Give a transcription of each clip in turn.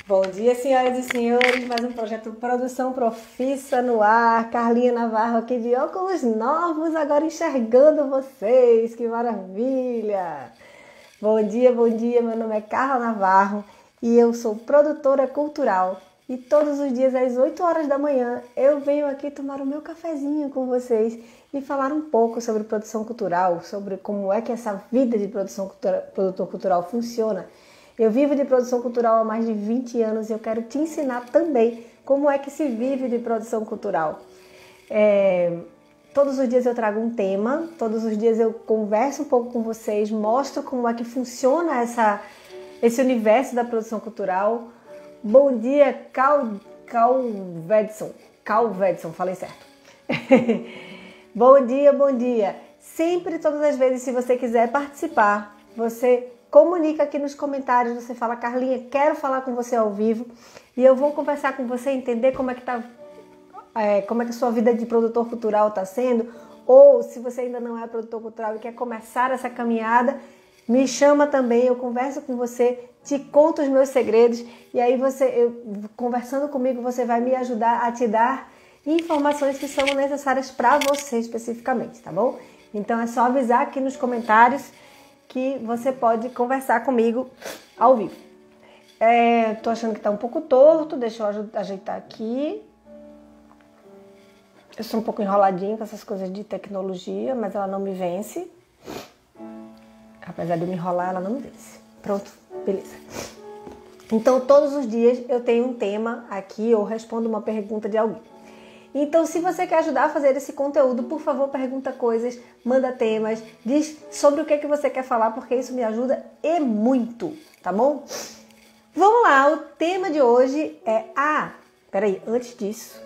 Bom dia, senhoras e senhores, mais um projeto Produção Profissa no ar. Carlinha Navarro aqui de óculos novos, agora enxergando vocês, que maravilha! Bom dia, meu nome é Carla Navarro e eu sou produtora cultural. E todos os dias às 8 horas da manhã eu venho aqui tomar o meu cafezinho com vocês e falar um pouco sobre produção cultural, sobre como é que essa vida de produtor cultural funciona. Eu vivo de produção cultural há mais de 20 anos e eu quero te ensinar também como é que se vive de produção cultural. Todos os dias eu trago um tema, todos os dias eu converso um pouco com vocês, mostro como é que funciona esse universo da produção cultural. Bom dia, Calvedson, falei certo. Bom dia. Sempre, todas as vezes, se você quiser participar, você comunica aqui nos comentários, você fala: Carlinha, quero falar com você ao vivo e eu vou conversar com você, entender como é que a sua vida de produtor cultural está sendo, ou se você ainda não é produtor cultural e quer começar essa caminhada, me chama também, eu converso com você, te conto os meus segredos e aí conversando comigo, você vai me ajudar a te dar informações que são necessárias para você especificamente, tá bom? Então é só avisar aqui nos comentários que você pode conversar comigo ao vivo. Tô achando que tá um pouco torto, deixa eu ajeitar aqui. Eu sou um pouco enroladinho com essas coisas de tecnologia, mas ela não me vence. Apesar de eu me enrolar, ela não me vence. Pronto, beleza. Então, todos os dias eu tenho um tema aqui, ou respondo uma pergunta de alguém. Então, se você quer ajudar a fazer esse conteúdo, por favor, pergunta coisas, manda temas, diz sobre o que você quer falar, porque isso me ajuda e muito, tá bom? Vamos lá, o tema de hoje é... peraí, antes disso,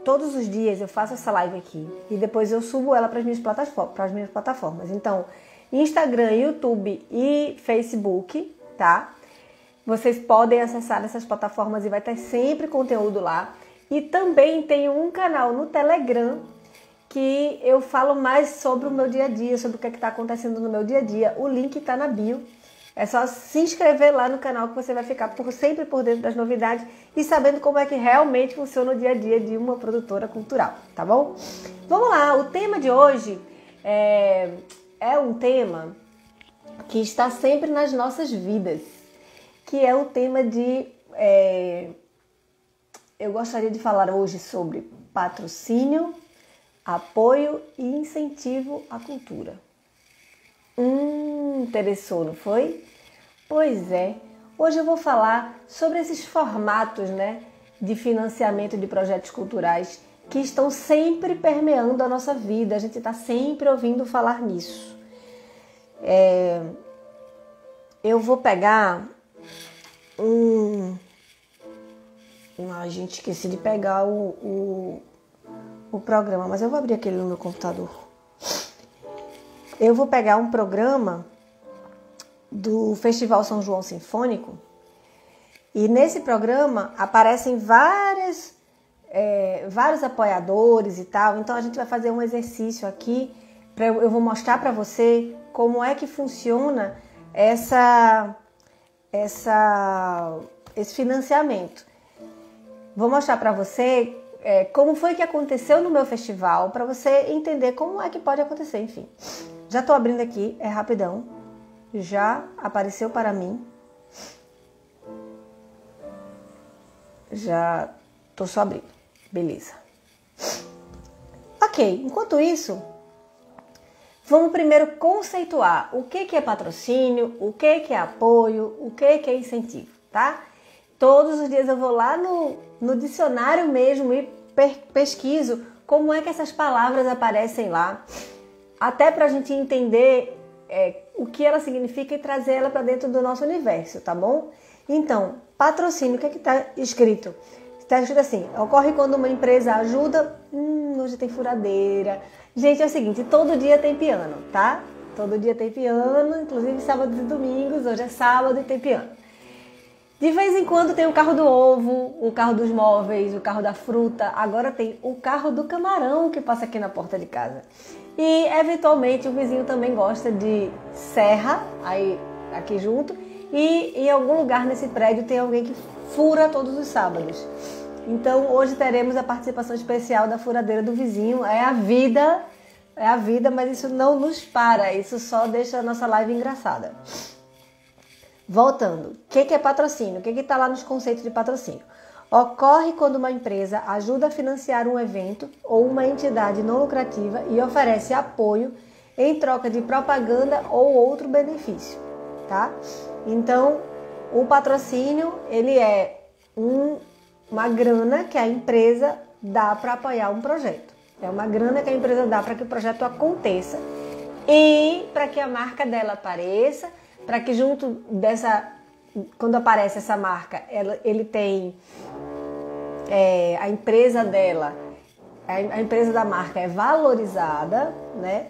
todos os dias eu faço essa live aqui e depois eu subo ela para as minhas plataformas. Então, Instagram, YouTube e Facebook, tá? Vocês podem acessar essas plataformas e vai ter sempre conteúdo lá. E também tenho um canal no Telegram que eu falo mais sobre o meu dia a dia, sobre o que está acontecendo no meu dia a dia. O link está na bio. É só se inscrever lá no canal que você vai ficar sempre por dentro das novidades e sabendo como é que realmente funciona o dia a dia de uma produtora cultural, tá bom? Vamos lá, o tema de hoje é um tema que está sempre nas nossas vidas, que é o tema de... eu gostaria de falar hoje sobre patrocínio, apoio e incentivo à cultura. Interessou, não foi? Pois é. Hoje eu vou falar sobre esses formatos, né, de financiamento de projetos culturais que estão sempre permeando a nossa vida. A gente está sempre ouvindo falar nisso. Eu vou pegar gente, esqueci de pegar o programa, mas eu vou abrir aquele no meu computador. Eu vou pegar um programa do Festival São João Sinfônico e nesse programa aparecem vários apoiadores e tal. Então a gente vai fazer um exercício aqui, eu vou mostrar para você como é que funciona esse financiamento. Vou mostrar para você como foi que aconteceu no meu festival, para você entender como é que pode acontecer, enfim. Já estou abrindo aqui, é rapidão. Já apareceu para mim. Já estou só abrindo. Beleza. Ok, enquanto isso, vamos primeiro conceituar o que é patrocínio, o que é apoio, o que é incentivo, tá? Todos os dias eu vou lá no dicionário mesmo e pesquiso como é que essas palavras aparecem lá, até para a gente entender o que ela significa e trazer ela para dentro do nosso universo, tá bom? Então, patrocínio, o que está escrito? Está escrito assim: ocorre quando uma empresa ajuda... hoje tem furadeira. Gente, é o seguinte, todo dia tem piano, tá? Todo dia tem piano, inclusive sábados e domingos. Hoje é sábado e tem piano. De vez em quando tem o carro do ovo, o carro dos móveis, o carro da fruta. Agora tem o carro do camarão que passa aqui na porta de casa. E, eventualmente, o vizinho também gosta de serra, aí aqui junto. e em algum lugar nesse prédio tem alguém que fura todos os sábados. Então hoje teremos a participação especial da furadeira do vizinho. É a vida, mas isso não nos para, isso só deixa a nossa live engraçada. Voltando, o que é patrocínio? O que está lá nos conceitos de patrocínio? Ocorre quando uma empresa ajuda a financiar um evento ou uma entidade não lucrativa e oferece apoio em troca de propaganda ou outro benefício, tá? Então, o patrocínio, ele é uma grana que a empresa dá para apoiar um projeto. É uma grana que a empresa dá para que o projeto aconteça e para que a marca dela apareça, para que junto dessa, quando aparece essa marca, ele tem a empresa dela, a empresa da marca é valorizada, né?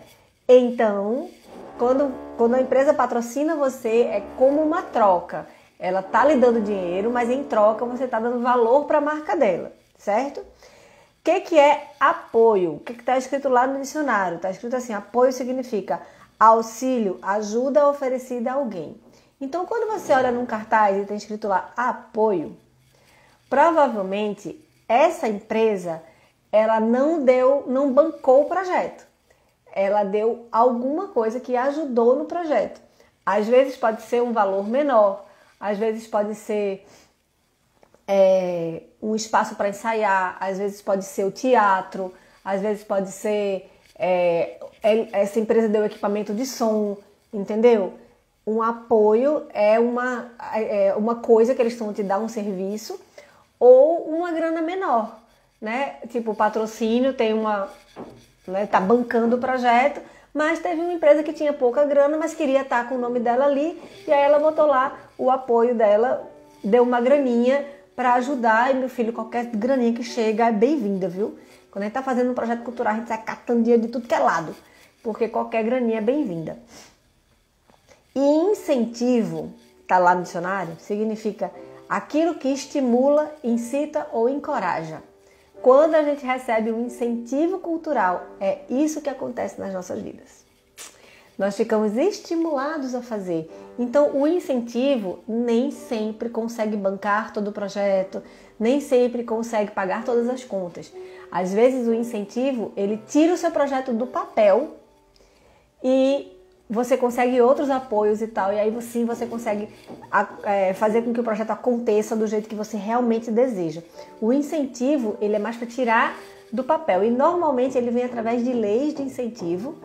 Então, quando a empresa patrocina você, é como uma troca. Ela tá lhe dando dinheiro, mas em troca você tá dando valor para a marca dela, certo? O que é apoio? O que está escrito lá no dicionário? Está escrito assim: apoio significa auxílio, ajuda oferecida a alguém. Então, quando você olha num cartaz e tem escrito lá apoio, provavelmente essa empresa ela não bancou o projeto. Ela deu alguma coisa que ajudou no projeto. Às vezes pode ser um valor menor, às vezes pode ser um espaço para ensaiar, às vezes pode ser o teatro, às vezes pode ser essa empresa deu equipamento de som, entendeu? Um apoio é uma coisa que eles estão te dar um serviço ou uma grana menor, né? Tipo, o patrocínio tem tá bancando o projeto, mas teve uma empresa que tinha pouca grana, mas queria estar com o nome dela ali, e aí ela botou lá o apoio dela, deu uma graninha para ajudar, e meu filho, qualquer graninha que chega é bem-vinda, viu? Quando a gente tá fazendo um projeto cultural, a gente sai catando dinheiro de tudo que é lado, porque qualquer graninha é bem-vinda. E incentivo, tá lá no dicionário, significa aquilo que estimula, incita ou encoraja. Quando a gente recebe um incentivo cultural, é isso que acontece nas nossas vidas. Nós ficamos estimulados a fazer. Então, o incentivo nem sempre consegue bancar todo o projeto, nem sempre consegue pagar todas as contas. Às vezes, o incentivo, ele tira o seu projeto do papel e você consegue outros apoios e tal, e aí sim você consegue fazer com que o projeto aconteça do jeito que você realmente deseja. O incentivo, ele é mais para tirar do papel, e normalmente ele vem através de leis de incentivo.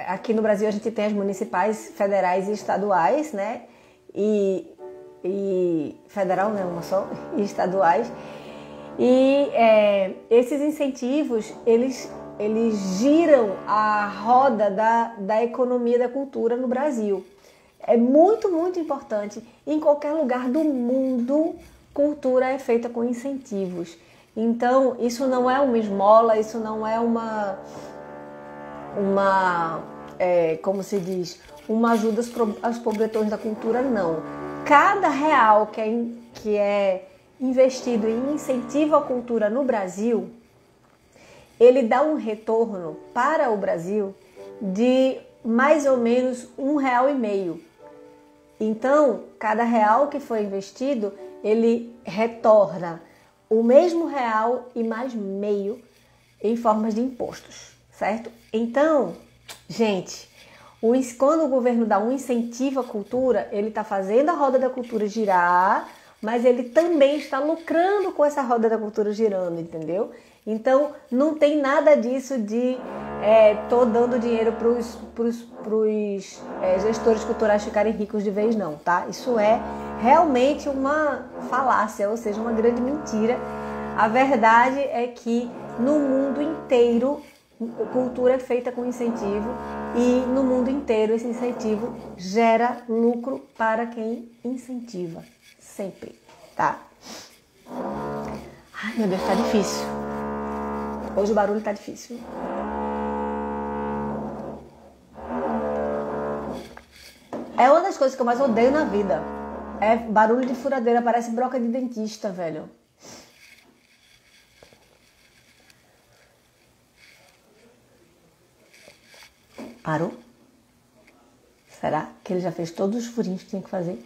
Aqui no Brasil a gente tem as municipais, federais e estaduais, né? E federal não é uma só, e estaduais. E esses incentivos, eles giram a roda da economia da cultura no Brasil. É muito, muito importante. Em qualquer lugar do mundo, cultura é feita com incentivos. Então, isso não é uma esmola, isso não é como se diz, uma ajuda aos pobretões da cultura, não. Cada real que é investido em incentivo à cultura no Brasil, ele dá um retorno para o Brasil de mais ou menos R$1,50. Então, cada real que foi investido, ele retorna o mesmo real e mais meio em formas de impostos, certo? Então, gente, quando o governo dá um incentivo à cultura, ele está fazendo a roda da cultura girar, mas ele também está lucrando com essa roda da cultura girando, entendeu? Então, não tem nada disso de tô dando dinheiro para os gestores culturais ficarem ricos de vez, não, tá? Isso é realmente uma falácia, ou seja, uma grande mentira. A verdade é que no mundo inteiro, cultura é feita com incentivo e no mundo inteiro esse incentivo gera lucro para quem incentiva, sempre, tá? Ai, meu Deus, tá difícil. Hoje o barulho tá difícil. É uma das coisas que eu mais odeio na vida. É barulho de furadeira, parece broca de dentista, velho. Parou? Será que ele já fez todos os furinhos que tinha que fazer?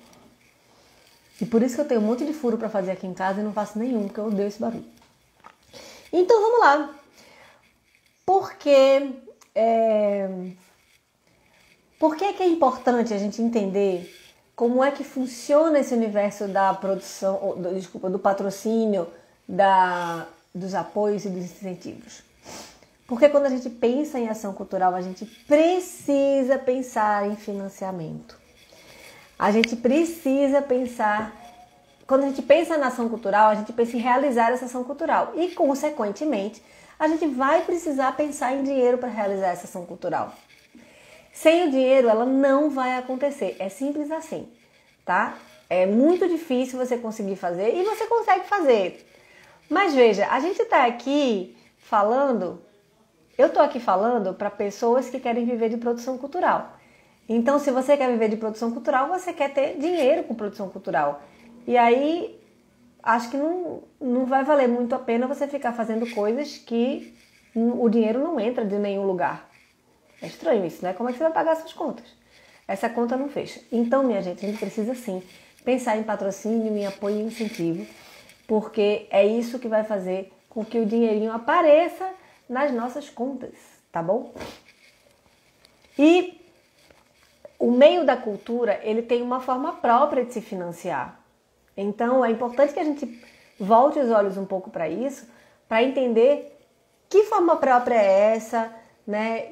E por isso que eu tenho um monte de furo para fazer aqui em casa e não faço nenhum, porque eu odeio esse barulho. Então vamos lá. Por que é que é importante a gente entender como é que funciona esse universo da produção, do patrocínio, dos apoios e dos incentivos? Porque quando a gente pensa em ação cultural, a gente precisa pensar em financiamento. A gente precisa pensar... Quando a gente pensa na ação cultural, a gente pensa em realizar essa ação cultural. E, consequentemente, a gente vai precisar pensar em dinheiro para realizar essa ação cultural. Sem o dinheiro, ela não vai acontecer. É simples assim, tá? É muito difícil você conseguir fazer e você consegue fazer. Mas veja, a gente está aqui falando... Eu estou aqui falando para pessoas que querem viver de produção cultural. Então, se você quer viver de produção cultural, você quer ter dinheiro com produção cultural. E aí, acho que não vai valer muito a pena você ficar fazendo coisas que o dinheiro não entra de nenhum lugar. É estranho isso, né? Como é que você vai pagar suas contas? Essa conta não fecha. Então, minha gente, a gente precisa sim pensar em patrocínio, em apoio e incentivo, porque é isso que vai fazer com que o dinheirinho apareça nas nossas contas, tá bom? E o meio da cultura, ele tem uma forma própria de se financiar. Então, é importante que a gente volte os olhos um pouco para isso, para entender que forma própria é essa, né?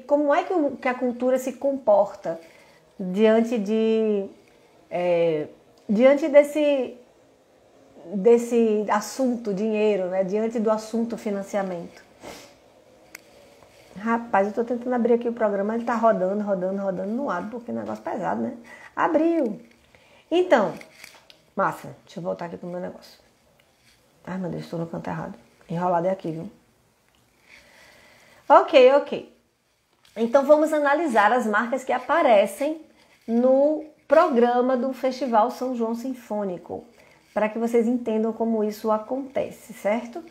Como é que a cultura se comporta diante desse assunto dinheiro, né? Diante do assunto financiamento. Rapaz, eu tô tentando abrir aqui o programa, ele tá rodando no ar, porque o negócio é pesado, né? Abriu. Então, massa, deixa eu voltar aqui pro meu negócio. Ai, meu Deus, estou no canto errado. Enrolado é aqui, viu? Ok. Então, vamos analisar as marcas que aparecem no programa do Festival São João Sinfônico, para que vocês entendam como isso acontece, certo?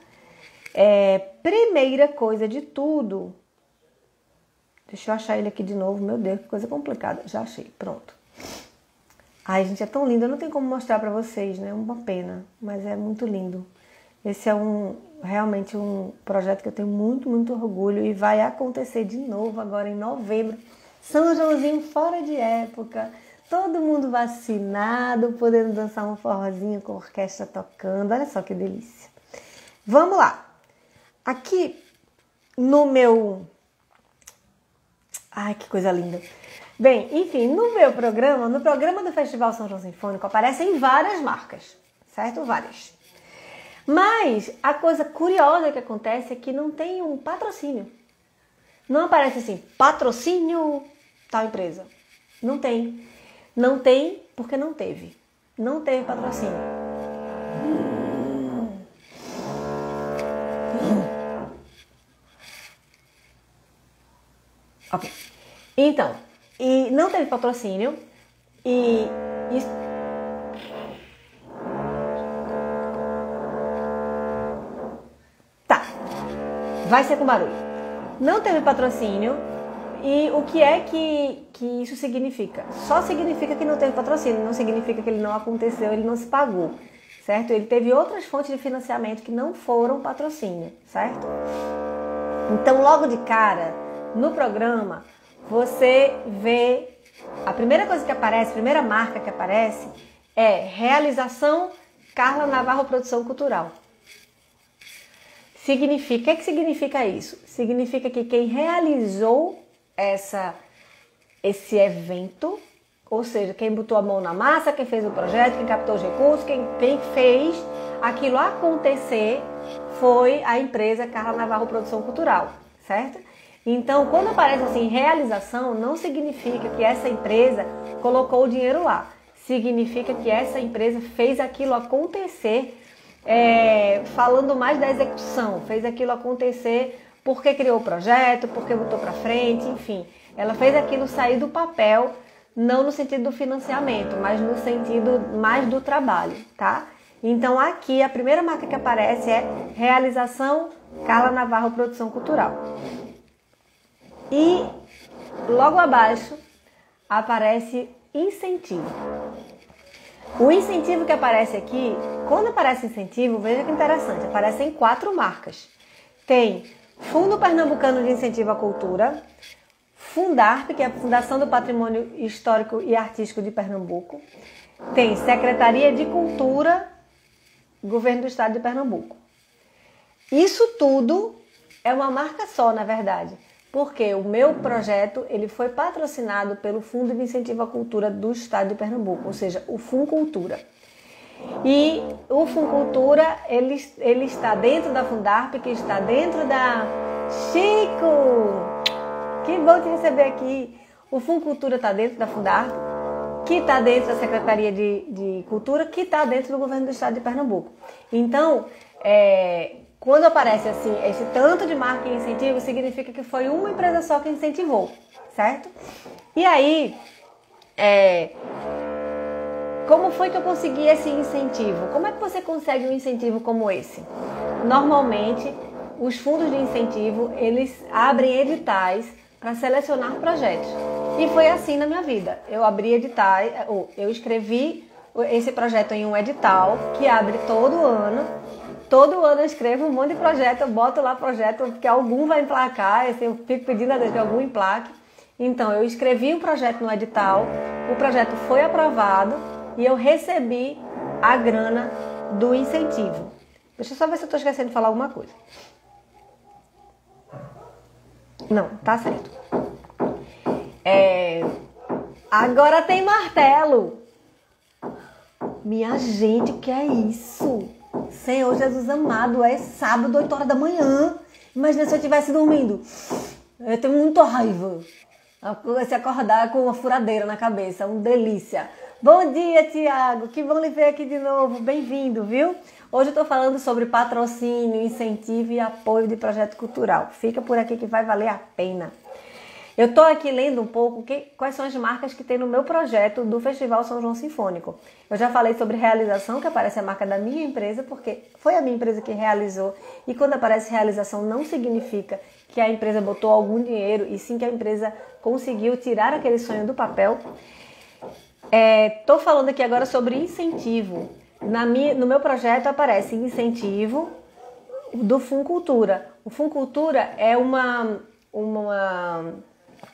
Primeira coisa de tudo... Deixa eu achar ele aqui de novo. Meu Deus, que coisa complicada. Já achei, pronto. Ai, gente, é tão lindo. Eu não tenho como mostrar pra vocês, né? Uma pena, mas é muito lindo. Esse é realmente um projeto que eu tenho muito, muito orgulho e vai acontecer de novo agora em novembro. São Joãozinho fora de época. Todo mundo vacinado, podendo dançar um forrozinho com a orquestra tocando. Olha só que delícia. Vamos lá. Aqui no meu... Ai, que coisa linda. Bem, enfim, no programa do Festival São João Sinfônico aparecem várias marcas, certo? Várias. Mas a coisa curiosa que acontece é que não tem um patrocínio. Não aparece assim, patrocínio tal empresa. Não tem. Não tem porque não teve. Não teve patrocínio. Ok. Então, e não teve patrocínio e tá. Vai ser com barulho. Não teve patrocínio e o que é que isso significa? Só significa que não teve patrocínio, não significa que ele não aconteceu, ele não se pagou, certo? Ele teve outras fontes de financiamento que não foram patrocínio, certo? Então, logo de cara, no programa, você vê a primeira coisa que aparece, a primeira marca que aparece é Realização Carla Navarro Produção Cultural. O que significa isso? Significa que quem realizou esse evento, ou seja, quem botou a mão na massa, quem fez o projeto, quem captou os recursos, quem fez aquilo acontecer foi a empresa Carla Navarro Produção Cultural, certo? Então, quando aparece assim, realização, não significa que essa empresa colocou o dinheiro lá. Significa que essa empresa fez aquilo acontecer, falando mais da execução. Fez aquilo acontecer porque criou o projeto, porque botou para frente, enfim. Ela fez aquilo sair do papel, não no sentido do financiamento, mas no sentido mais do trabalho, tá? Então, aqui, a primeira marca que aparece é Realização Carla Navarro Produção Cultural. E logo abaixo aparece incentivo. O incentivo que aparece aqui, quando aparece incentivo, veja que interessante, aparecem 4 marcas. Tem Fundo Pernambucano de Incentivo à Cultura, Fundarp, que é a Fundação do Patrimônio Histórico e Artístico de Pernambuco, tem Secretaria de Cultura, Governo do Estado de Pernambuco. Isso tudo é uma marca só, na verdade, porque o meu projeto ele foi patrocinado pelo Fundo de Incentivo à Cultura do Estado de Pernambuco, ou seja, o Funcultura. E o Funcultura, ele está dentro da Fundarp, que está dentro da... Chico! Que bom te receber aqui. O Funcultura está dentro da Fundarp, que está dentro da Secretaria de Cultura, que está dentro do Governo do Estado de Pernambuco. Então, quando aparece assim, esse tanto de marca e incentivo, significa que foi uma empresa só que incentivou, certo? E aí, como foi que eu consegui esse incentivo? Como é que você consegue um incentivo como esse? Normalmente, os fundos de incentivo, eles abrem editais para selecionar projetos. E foi assim na minha vida. Eu abri editais, eu escrevi esse projeto em um edital que abre todo ano. Todo ano eu escrevo um monte de projeto, eu boto lá projeto, porque algum vai emplacar, eu fico pedindo a Deus que algum emplaque. Então, eu escrevi um projeto no edital, o projeto foi aprovado e eu recebi a grana do incentivo. Deixa eu só ver se eu estou esquecendo de falar alguma coisa. Não, tá certo. Agora tem martelo. Minha gente, o que é isso? Senhor Jesus amado, é sábado, 8 horas da manhã. Imagina se eu estivesse dormindo. Eu tenho muita raiva. Se acordar com uma furadeira na cabeça, uma delícia. Bom dia, Tiago, que bom lhe ver aqui de novo. Bem-vindo, viu? Hoje eu estou falando sobre patrocínio, incentivo e apoio de projeto cultural. Fica por aqui que vai valer a pena. Eu estou aqui lendo um pouco quais são as marcas que tem no meu projeto do Festival São João Sinfônico. Eu já falei sobre realização, que aparece a marca da minha empresa, porque foi a minha empresa que realizou. E quando aparece realização, não significa que a empresa botou algum dinheiro, e sim que a empresa conseguiu tirar aquele sonho do papel. Estou falando aqui agora sobre incentivo. No meu projeto aparece incentivo do Funcultura. O Funcultura é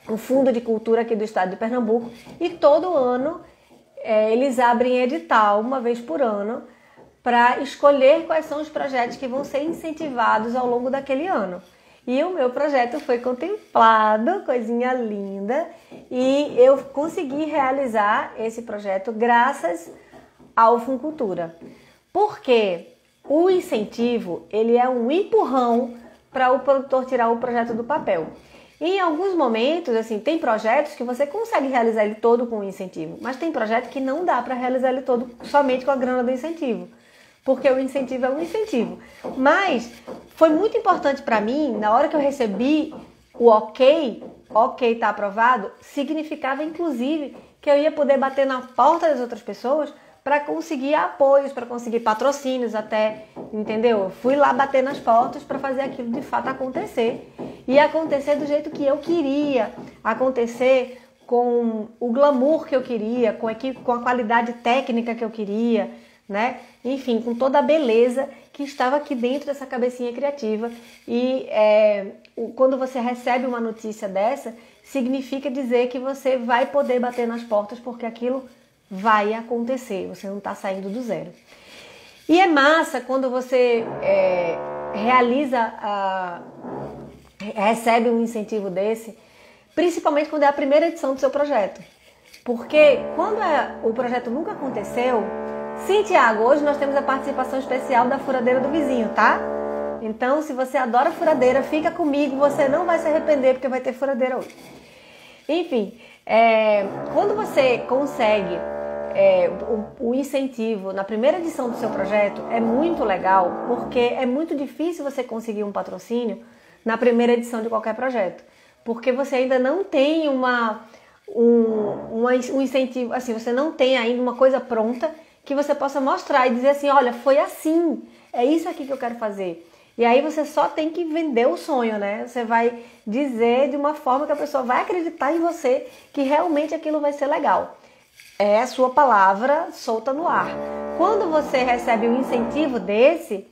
um fundo de cultura aqui do estado de Pernambuco e todo ano eles abrem edital, uma vez por ano, para escolher quais são os projetos que vão ser incentivados ao longo daquele ano. E o meu projeto foi contemplado, coisinha linda, e eu consegui realizar esse projeto graças ao Funcultura. Porque o incentivo, ele é um empurrão para o produtor tirar o projeto do papel. E em alguns momentos, assim, tem projetos que você consegue realizar ele todo com o incentivo, mas tem projeto que não dá para realizar ele todo somente com a grana do incentivo. Porque o incentivo é um incentivo. Mas foi muito importante para mim, na hora que eu recebi o ok, está aprovado, significava inclusive que eu ia poder bater na porta das outras pessoas para conseguir apoios, para conseguir patrocínios até, entendeu? Eu fui lá bater nas portas para fazer aquilo de fato acontecer. E acontecer do jeito que eu queria, acontecer com o glamour que eu queria, com a qualidade técnica que eu queria, né? Enfim, com toda a beleza que estava aqui dentro dessa cabecinha criativa. E quando você recebe uma notícia dessa, significa dizer que você vai poder bater nas portas porque aquilo vai acontecer, você não está saindo do zero. E é massa quando você recebe um incentivo desse, principalmente quando é a primeira edição do seu projeto. Porque quando o projeto nunca aconteceu... Sim, Tiago, hoje nós temos a participação especial da furadeira do vizinho, tá? Então, se você adora furadeira, fica comigo, você não vai se arrepender porque vai ter furadeira hoje. Enfim, quando você consegue o incentivo na primeira edição do seu projeto, é muito legal, porque é muito difícil você conseguir um patrocínio na primeira edição de qualquer projeto, porque você ainda não tem um incentivo, assim, você não tem ainda uma coisa pronta que você possa mostrar e dizer assim, olha, foi assim, é isso aqui que eu quero fazer. E aí você só tem que vender o sonho, né? Você vai dizer de uma forma que a pessoa vai acreditar em você que realmente aquilo vai ser legal. É a sua palavra solta no ar. Quando você recebe um incentivo desse,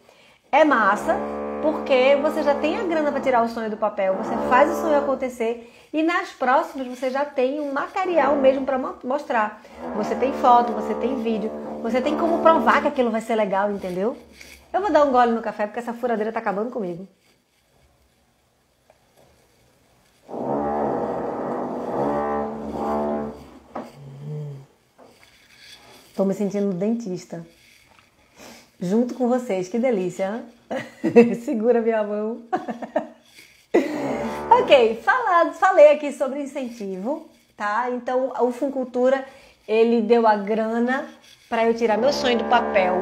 é massa, porque você já tem a grana para tirar o sonho do papel, você faz o sonho acontecer e nas próximas você já tem um material mesmo para mostrar. Você tem foto, você tem vídeo, você tem como provar que aquilo vai ser legal, entendeu? Eu vou dar um gole no café porque essa furadeira tá acabando comigo. Tô me sentindo dentista. Junto com vocês, que delícia, hein? Segura minha mão. Ok, falei aqui sobre incentivo, tá? Então, o Funcultura, ele deu a grana para eu tirar meu sonho do papel.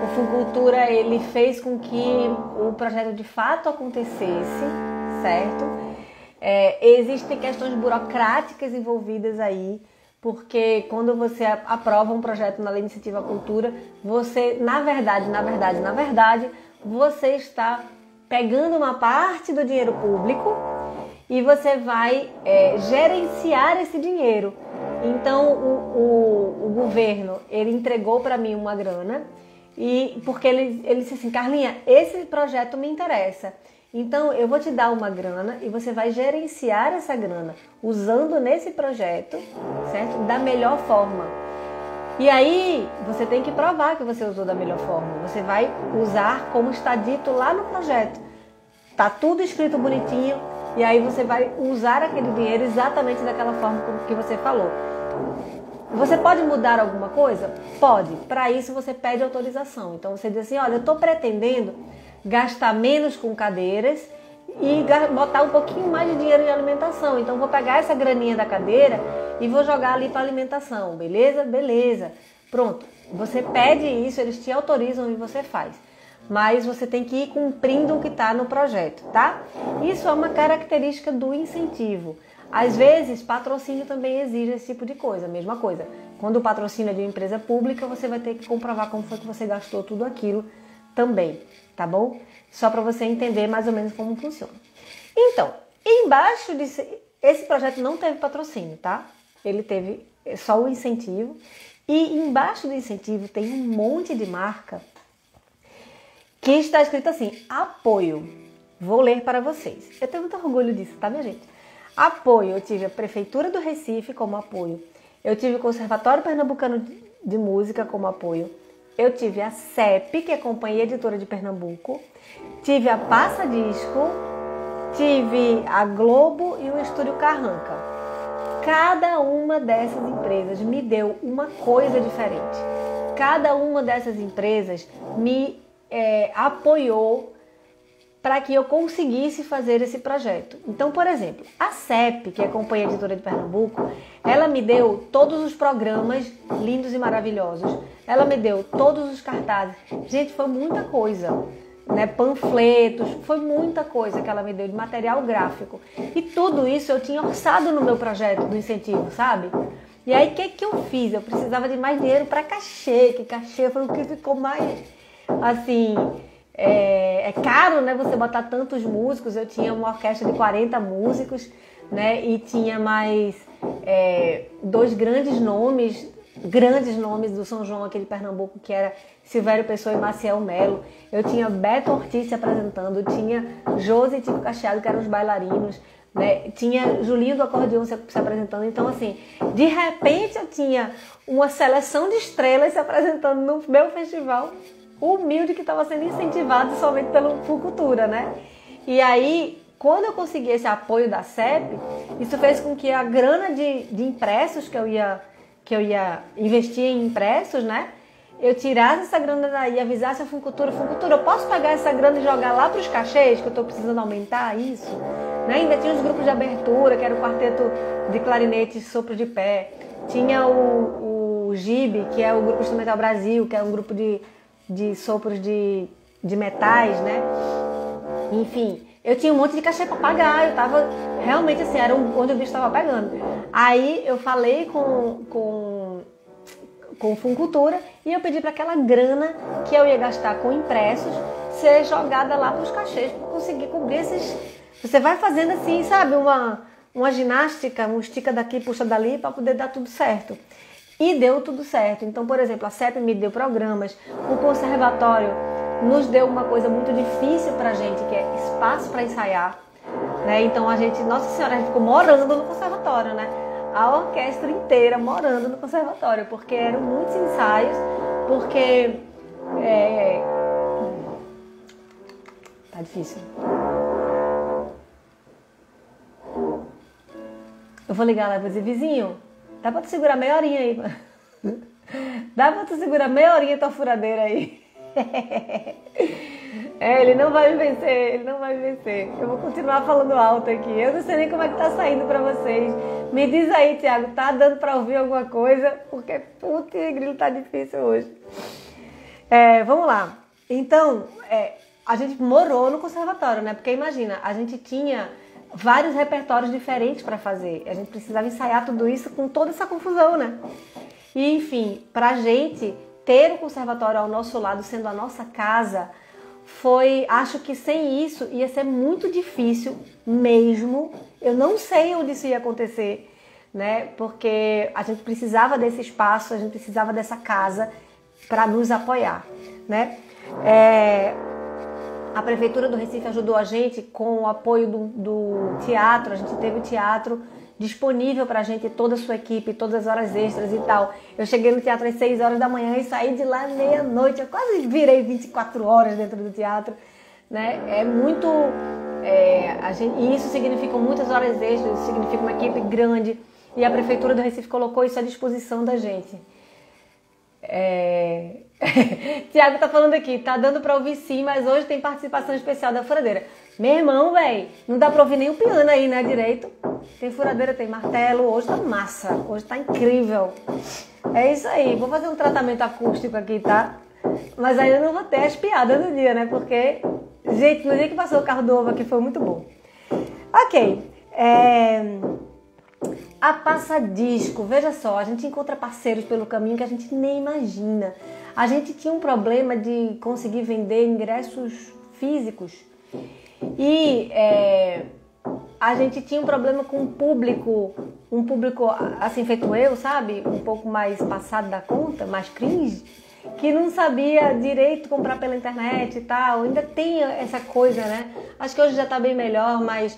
O Funcultura, ele fez com que o projeto de fato acontecesse, certo? Existem questões burocráticas envolvidas aí, porque quando você aprova um projeto na Lei de Incentivo à Cultura, você, na verdade, você está pegando uma parte do dinheiro público e você vai gerenciar esse dinheiro. Então, o governo, ele entregou para mim uma grana, e porque ele disse assim, Carlinha, esse projeto me interessa. Então, eu vou te dar uma grana e você vai gerenciar essa grana usando nesse projeto, certo? Da melhor forma. E aí, você tem que provar que você usou da melhor forma. Você vai usar como está dito lá no projeto. Tá tudo escrito bonitinho e aí você vai usar aquele dinheiro exatamente daquela forma que você falou. Você pode mudar alguma coisa? Pode. Para isso, você pede autorização. Então, você diz assim, olha, eu estou pretendendo gastar menos com cadeiras e botar um pouquinho mais de dinheiro em alimentação. Então, vou pegar essa graninha da cadeira e vou jogar ali para alimentação. Beleza? Beleza. Pronto. Você pede isso, eles te autorizam e você faz. Mas você tem que ir cumprindo o que está no projeto, tá? Isso é uma característica do incentivo. Às vezes, patrocínio também exige esse tipo de coisa, mesma coisa. Quando o patrocínio é de uma empresa pública, você vai ter que comprovar como foi que você gastou tudo aquilo também, tá bom? Só para você entender mais ou menos como funciona. Então, embaixo esse projeto não teve patrocínio, tá? Ele teve só o incentivo. E embaixo do incentivo tem um monte de marca que está escrito assim, apoio. Vou ler para vocês. Eu tenho muito orgulho disso, tá, minha gente? Apoio. Eu tive a Prefeitura do Recife como apoio. Eu tive o Conservatório Pernambucano de Música como apoio. Eu tive a CEP, que é a Companhia Editora de Pernambuco. Tive a Passa Disco. Tive a Globo e o Estúdio Carranca. Cada uma dessas empresas me deu uma coisa diferente. Cada uma dessas empresas me apoiou para que eu conseguisse fazer esse projeto. Então, por exemplo, a CEP, que é a Companhia Editora de Pernambuco, ela me deu todos os programas lindos e maravilhosos. Ela me deu todos os cartazes. Gente, foi muita coisa, né? Panfletos, foi muita coisa que ela me deu de material gráfico. E tudo isso eu tinha orçado no meu projeto do incentivo, sabe? E aí, o que eu fiz? Eu precisava de mais dinheiro para cachê, que cachê foi o que ficou mais, assim... É caro, né, você botar tantos músicos. Eu tinha uma orquestra de 40 músicos, né, e tinha mais dois grandes nomes do São João aqui de Pernambuco, que era Silvério Pessoa e Maciel Melo. Eu tinha Beto Ortiz se apresentando, tinha Josi e Tico Cacheado, que eram os bailarinos, né, tinha Julinho do Acordeão se apresentando. Então, assim, de repente eu tinha uma seleção de estrelas se apresentando no meu festival humilde, que estava sendo incentivado somente pelo Funcultura, né? E aí, quando eu consegui esse apoio da CEP, isso fez com que a grana de impressos que eu ia investir em impressos, né? Eu tirasse essa grana daí, avisasse a Funcultura, eu posso pegar essa grana e jogar lá para os cachês, que eu estou precisando aumentar isso? Né? Ainda tinha os grupos de abertura, que era o quarteto de clarinete Sopro de Pé. Tinha o GIB, que é o Grupo Instrumental Brasil, que é um grupo de sopros de metais, né? Enfim, eu tinha um monte de cachê para pagar, eu tava realmente assim, era onde o bicho estava pegando. Aí eu falei com Funcultura e eu pedi para aquela grana que eu ia gastar com impressos ser jogada lá para os cachês para conseguir cobrir esses... Você vai fazendo assim, sabe, uma ginástica, um estica daqui, puxa dali, para poder dar tudo certo. E deu tudo certo. Então, por exemplo, a CEP me deu programas, o conservatório nos deu uma coisa muito difícil pra gente, que é espaço para ensaiar, né? Então a gente, nossa senhora, a gente ficou morando no conservatório, né? A orquestra inteira morando no conservatório, porque eram muitos ensaios, porque tá difícil. Eu vou ligar lá e vou dizer, vizinho, dá pra tu segurar meia horinha aí? Dá pra tu segurar meia horinha tua furadeira aí? Ele não vai me vencer, ele não vai me vencer. Eu vou continuar falando alto aqui. Eu não sei nem como é que tá saindo pra vocês. Me diz aí, Tiago, tá dando pra ouvir alguma coisa? Porque, putz, grilo, tá difícil hoje. Vamos lá. Então, a gente morou no conservatório, né? Porque imagina, a gente tinha vários repertórios diferentes para fazer. A gente precisava ensaiar tudo isso com toda essa confusão, né? E, enfim, pra gente ter o conservatório ao nosso lado, sendo a nossa casa, acho que sem isso ia ser muito difícil mesmo. Eu não sei onde isso ia acontecer, né? Porque a gente precisava desse espaço, a gente precisava dessa casa para nos apoiar, né? A Prefeitura do Recife ajudou a gente com o apoio do teatro. A gente teve o teatro disponível pra gente, toda a sua equipe, todas as horas extras e tal. Eu cheguei no teatro às 6 horas da manhã e saí de lá meia-noite. Eu quase virei 24 horas dentro do teatro, né? E isso significa muitas horas extras, isso significa uma equipe grande. E a Prefeitura do Recife colocou isso à disposição da gente. Tiago tá falando aqui, tá dando pra ouvir sim, mas hoje tem participação especial da furadeira. Meu irmão, velho, não dá pra ouvir nem o piano aí, né, direito? Tem furadeira, tem martelo, hoje tá massa, hoje tá incrível. É isso aí, vou fazer um tratamento acústico aqui, tá? Mas aí eu não vou ter as piadas do dia, né, porque, gente, no dia que passou o carro do ovo aqui foi muito bom. Ok, a Passadisco, veja só, a gente encontra parceiros pelo caminho que a gente nem imagina. A gente tinha um problema de conseguir vender ingressos físicos e a gente tinha um problema com um público assim feito eu, sabe? Um pouco mais passado da conta, mais cringe, que não sabia direito comprar pela internet e tal. Ainda tem essa coisa, né? Acho que hoje já tá bem melhor, mas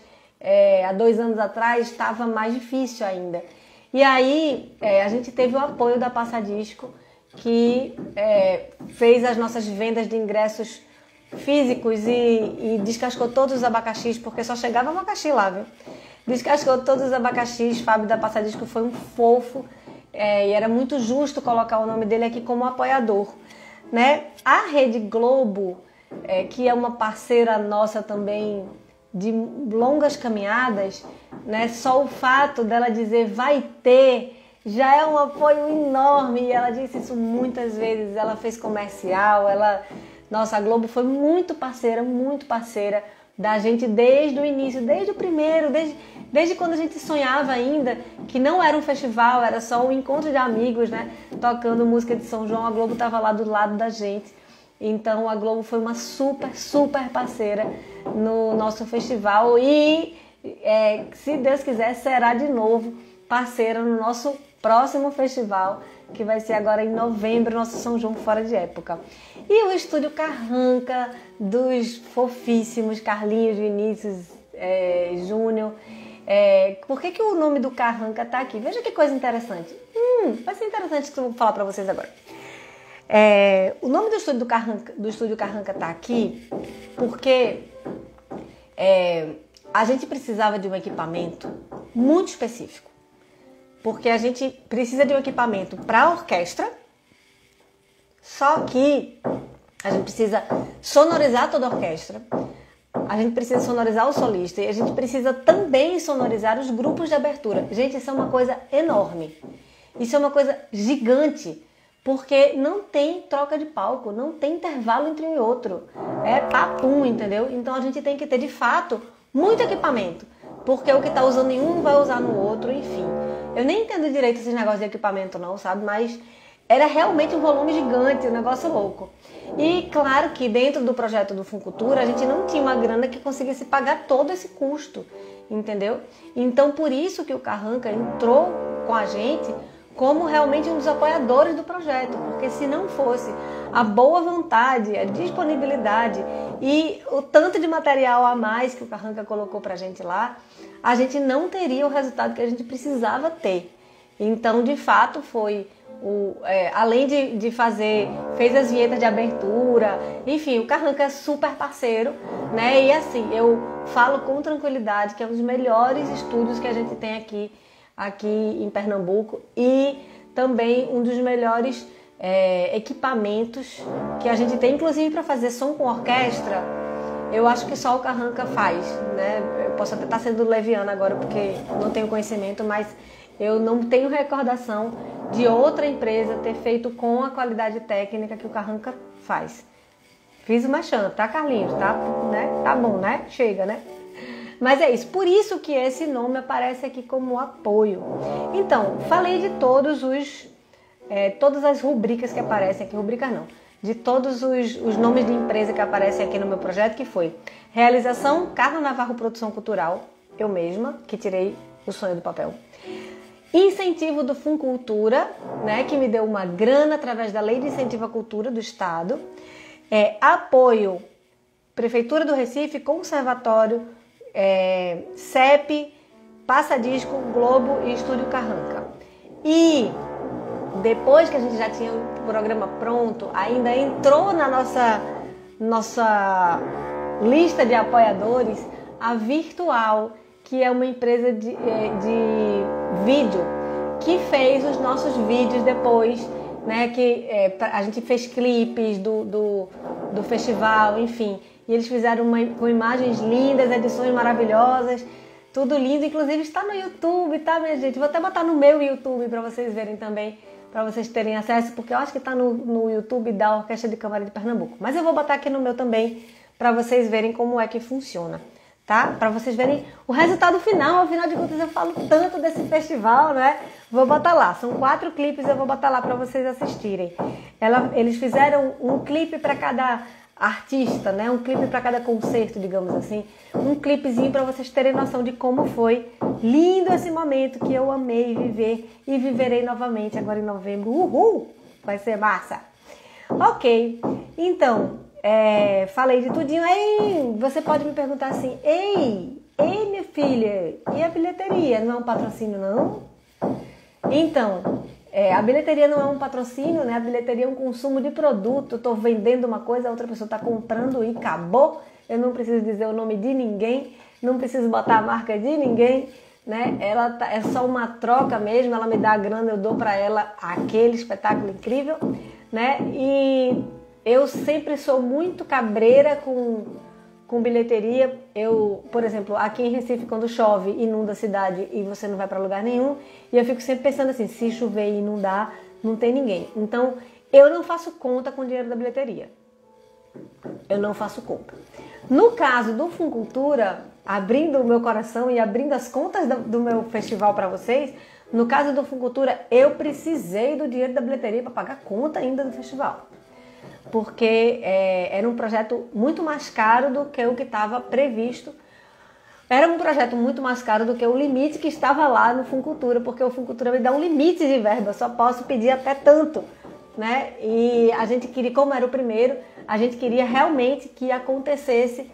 há 2 anos atrás estava mais difícil ainda. E aí a gente teve o apoio da Passadisco, que fez as nossas vendas de ingressos físicos e descascou todos os abacaxis, porque só chegava abacaxi lá, viu? Descascou todos os abacaxis. Fábio da Passadisco foi um fofo, e era muito justo colocar o nome dele aqui como apoiador, né? A Rede Globo, que é uma parceira nossa também de longas caminhadas, né? Só o fato dela dizer vai ter já é um apoio enorme, e ela disse isso muitas vezes. Ela fez comercial, nossa, a Globo foi muito parceira da gente desde o início, desde o primeiro, desde quando a gente sonhava ainda, que não era um festival, era só um encontro de amigos, né? Tocando música de São João, a Globo estava lá do lado da gente. Então a Globo foi uma super parceira no nosso festival e, se Deus quiser, será de novo parceira no nosso próximo festival, que vai ser agora em novembro, nosso São João fora de época. E o Estúdio Carranca, dos fofíssimos Carlinhos, Vinícius, Júnior. Por que o nome do Carranca tá aqui? Veja que coisa interessante. Vai ser interessante que eu vou falar para vocês agora. O nome do Estúdio Carranca tá aqui porque a gente precisava de um equipamento muito específico. Porque a gente precisa de um equipamento para orquestra, só que a gente precisa sonorizar toda a orquestra, a gente precisa sonorizar o solista e a gente precisa também sonorizar os grupos de abertura. Gente, isso é uma coisa enorme, isso é uma coisa gigante, porque não tem troca de palco, não tem intervalo entre um e outro, é papum, entendeu? Então a gente tem que ter, de fato, muito equipamento, porque o que está usando em um não vai usar no outro, enfim. Eu nem entendo direito esses negócios de equipamento não, sabe? Mas era realmente um volume gigante, um negócio louco. E claro que dentro do projeto do Funcultura a gente não tinha uma grana que conseguisse pagar todo esse custo, entendeu? Então por isso que o Carranca entrou com a gente como realmente um dos apoiadores do projeto, porque se não fosse a boa vontade, a disponibilidade e o tanto de material a mais que o Carranca colocou pra gente lá, a gente não teria o resultado que a gente precisava ter. Então, de fato, foi além de fazer, fez as vinhetas de abertura, enfim, o Carranca é super parceiro, né? E assim, eu falo com tranquilidade que é um dos melhores estúdios que a gente tem aqui em Pernambuco e também um dos melhores equipamentos que a gente tem, inclusive para fazer som com orquestra. Eu acho que só o Carranca faz, né? Eu posso até estar sendo leviana agora porque não tenho conhecimento, mas eu não tenho recordação de outra empresa ter feito com a qualidade técnica que o Carranca faz. Fiz uma chance, tá, Carlinhos? Tá, né? Tá bom, né? Chega, né? Mas é isso, por isso que esse nome aparece aqui como apoio. Então, falei de todas as rubricas que aparecem aqui, rubricas não, de todos os nomes de empresa que aparecem aqui no meu projeto, que foi Realização Carla Navarro Produção Cultural, eu mesma, que tirei o sonho do papel. Incentivo do Funcultura, né, que me deu uma grana através da Lei de Incentivo à Cultura do Estado. Apoio Prefeitura do Recife, Conservatório, CEP, Passa Disco, Globo e Estúdio Carranca. E depois que a gente já tinha o programa pronto, ainda entrou na nossa lista de apoiadores a Virtual, que é uma empresa de vídeo que fez os nossos vídeos depois, né? Que a gente fez clipes do festival, enfim. E eles fizeram com imagens lindas, edições maravilhosas, tudo lindo. Inclusive está no YouTube, tá, minha gente? Vou até botar no meu YouTube para vocês verem também, para vocês terem acesso, porque eu acho que está no YouTube da Orquestra de Câmara de Pernambuco. Mas eu vou botar aqui no meu também, para vocês verem como é que funciona, tá? Para vocês verem o resultado final. Afinal de contas, eu falo tanto desse festival, né? Vou botar lá. São 4 clipes, eu vou botar lá para vocês assistirem. Eles fizeram um clipe para cada artista, né? Um clipe para cada concerto, digamos assim. Um clipezinho para vocês terem noção de como foi lindo esse momento que eu amei viver e viverei novamente agora em novembro. Uhul! Vai ser massa! Ok, então, falei de tudinho. Ei, você pode me perguntar assim, ei, minha filha, e a bilheteria? Não é um patrocínio, não? Então, a bilheteria não é um patrocínio, né? A bilheteria é um consumo de produto. Eu estou vendendo uma coisa, a outra pessoa está comprando e acabou. Eu não preciso dizer o nome de ninguém, não preciso botar a marca de ninguém, né? É só uma troca mesmo. Ela me dá a grana, eu dou para ela aquele espetáculo incrível, né? E eu sempre sou muito cabreira com bilheteria. Eu, por exemplo, aqui em Recife, quando chove, inunda a cidade e você não vai para lugar nenhum. E eu fico sempre pensando assim, se chover e inundar, não tem ninguém. Então, eu não faço conta com o dinheiro da bilheteria. Eu não faço conta. No caso do Funcultura, abrindo o meu coração e abrindo as contas do meu festival para vocês, no caso do Funcultura, eu precisei do dinheiro da bilheteria para pagar a conta ainda do festival. Porque era um projeto muito mais caro do que o que estava previsto. Era um projeto muito mais caro do que o limite que estava lá no Funcultura, porque o Funcultura me dá um limite de verba, eu só posso pedir até tanto, né? E a gente queria, como era o primeiro, a gente queria realmente que acontecesse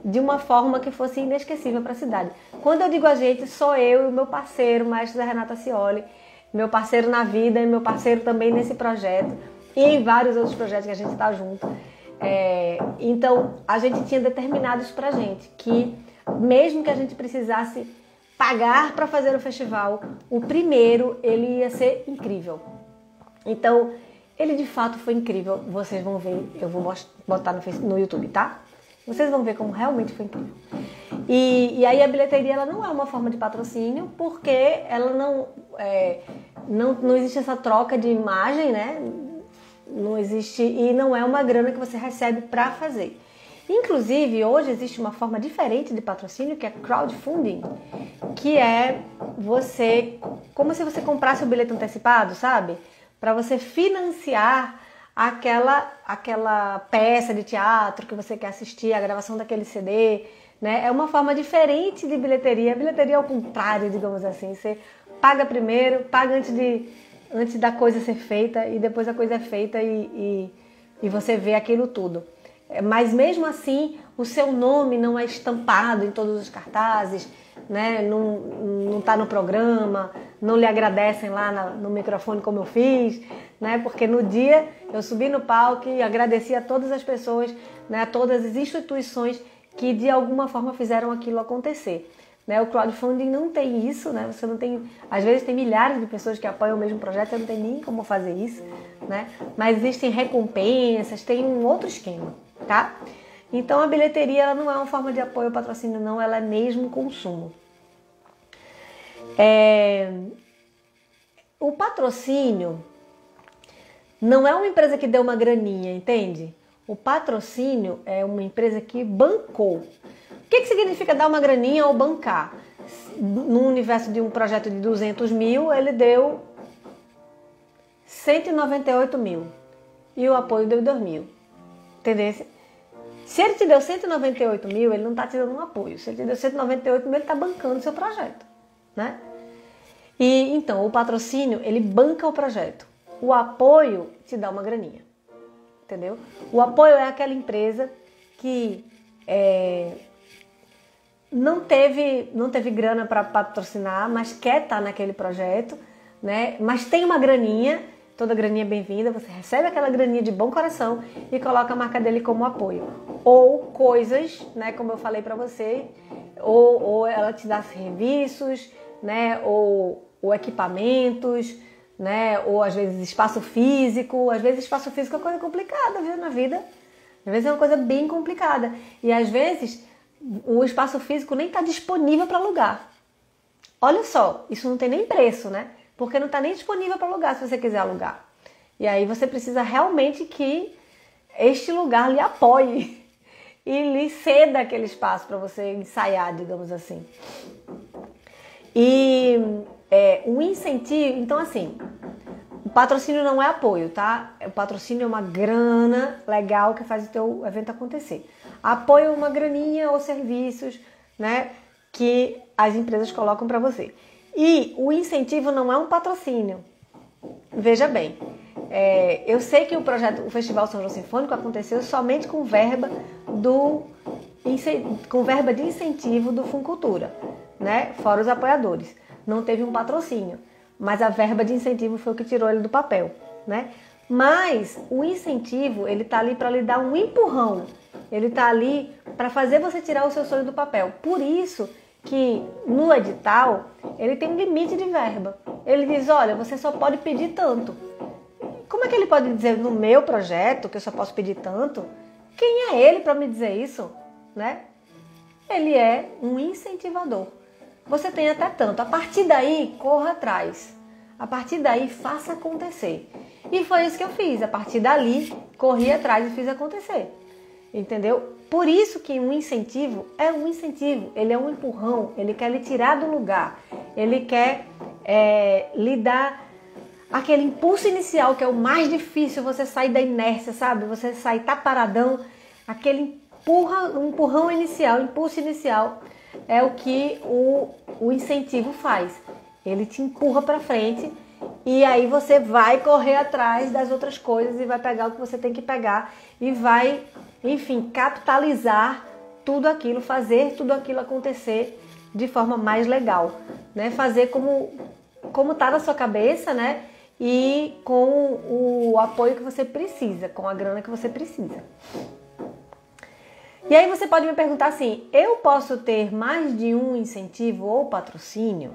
de uma forma que fosse inesquecível para a cidade. Quando eu digo a gente, sou eu e o meu parceiro, o maestro Zé Renato Acioli, meu parceiro na vida e meu parceiro também nesse projeto, e em vários outros projetos que a gente está junto. Então, a gente tinha determinado isso pra gente, que mesmo que a gente precisasse pagar para fazer o festival, o primeiro, ele ia ser incrível. Então, ele de fato foi incrível. Vocês vão ver, eu vou botar no YouTube, tá? Vocês vão ver como realmente foi incrível. E aí a bilheteria, ela não é uma forma de patrocínio, porque ela não existe essa troca de imagem, né? Não existe, e não é uma grana que você recebe para fazer. Inclusive, hoje existe uma forma diferente de patrocínio, que é crowdfunding, que é como se você comprasse o bilhete antecipado, sabe? para você financiar aquela peça de teatro que você quer assistir, a gravação daquele CD, né? É uma forma diferente de bilheteria. A bilheteria é ao contrário, digamos assim. Você paga primeiro, paga antes da coisa ser feita e depois a coisa é feita e você vê aquilo tudo. Mas mesmo assim, o seu nome não é estampado em todos os cartazes, né? Não está no programa, não lhe agradecem lá no microfone como eu fiz, né? Porque no dia eu subi no palco e agradeci a todas as pessoas, né? A todas as instituições que de alguma forma fizeram aquilo acontecer. Né? O crowdfunding não tem isso, né? Você não tem, às vezes tem milhares de pessoas que apoiam o mesmo projeto, você não tem nem como fazer isso, né? Mas existem recompensas, tem um outro esquema, tá? Então a bilheteria ela não é uma forma de apoio ao patrocínio, não, ela é mesmo consumo. O patrocínio não é uma empresa que deu uma graninha, entende? O patrocínio é uma empresa que bancou. O que significa dar uma graninha ou bancar? No universo de um projeto de 200 mil, ele deu 198 mil e o apoio deu 2 mil. Entendeu? Se ele te deu 198 mil, ele não está te dando um apoio. Se ele te deu 198 mil, ele está bancando o seu projeto, né? E então, o patrocínio, ele banca o projeto. O apoio te dá uma graninha, entendeu? O apoio é aquela empresa que não teve grana para patrocinar, mas quer estar naquele projeto, né? Mas tem uma graninha, toda graninha é bem-vinda, você recebe aquela graninha de bom coração e coloca a marca dele como apoio. Ou coisas, né, como eu falei para você, ou ela te dá serviços, né, ou equipamentos, né, ou às vezes espaço físico. Às vezes espaço físico é coisa complicada, viu, na vida. Às vezes é uma coisa bem complicada. E às vezes o espaço físico nem está disponível para alugar. Olha só, isso não tem nem preço, né? Porque não está nem disponível para alugar se você quiser alugar. E aí você precisa realmente que este lugar lhe apoie e lhe ceda aquele espaço para você ensaiar, digamos assim. E o incentivo, então assim, o patrocínio não é apoio, tá? O patrocínio é uma grana legal que faz o teu evento acontecer. Apoio é uma graninha ou serviços, né, que as empresas colocam para você. E o incentivo não é um patrocínio. Veja bem, eu sei que o Festival São João Sinfônico aconteceu somente com verba de incentivo do Funcultura, né? Fora os apoiadores. Não teve um patrocínio, mas a verba de incentivo foi o que tirou ele do papel, né? Mas o incentivo, ele tá ali para lhe dar um empurrão. Ele tá ali para fazer você tirar o seu sonho do papel. Por isso que no edital ele tem um limite de verba. Ele diz, olha, você só pode pedir tanto. Como é que ele pode dizer no meu projeto que eu só posso pedir tanto? Quem é ele para me dizer isso, né? Ele é um incentivador. Você tem até tanto. A partir daí, corra atrás. A partir daí, faça acontecer. E foi isso que eu fiz. A partir dali, corri atrás e fiz acontecer. Entendeu? Por isso que um incentivo é um incentivo. Ele é um empurrão. Ele quer lhe tirar do lugar. Ele quer lhe dar aquele impulso inicial, que é o mais difícil. Você sair da inércia, sabe? Você sair, tá paradão. Aquele empurrão inicial, impulso inicial, é o que o incentivo faz. Ele te empurra para frente e aí você vai correr atrás das outras coisas e vai pegar o que você tem que pegar e vai, enfim, capitalizar tudo aquilo, fazer tudo aquilo acontecer de forma mais legal, né? Fazer como tá na sua cabeça, né? E com o apoio que você precisa, com a grana que você precisa. E aí você pode me perguntar assim, eu posso ter mais de um incentivo ou patrocínio?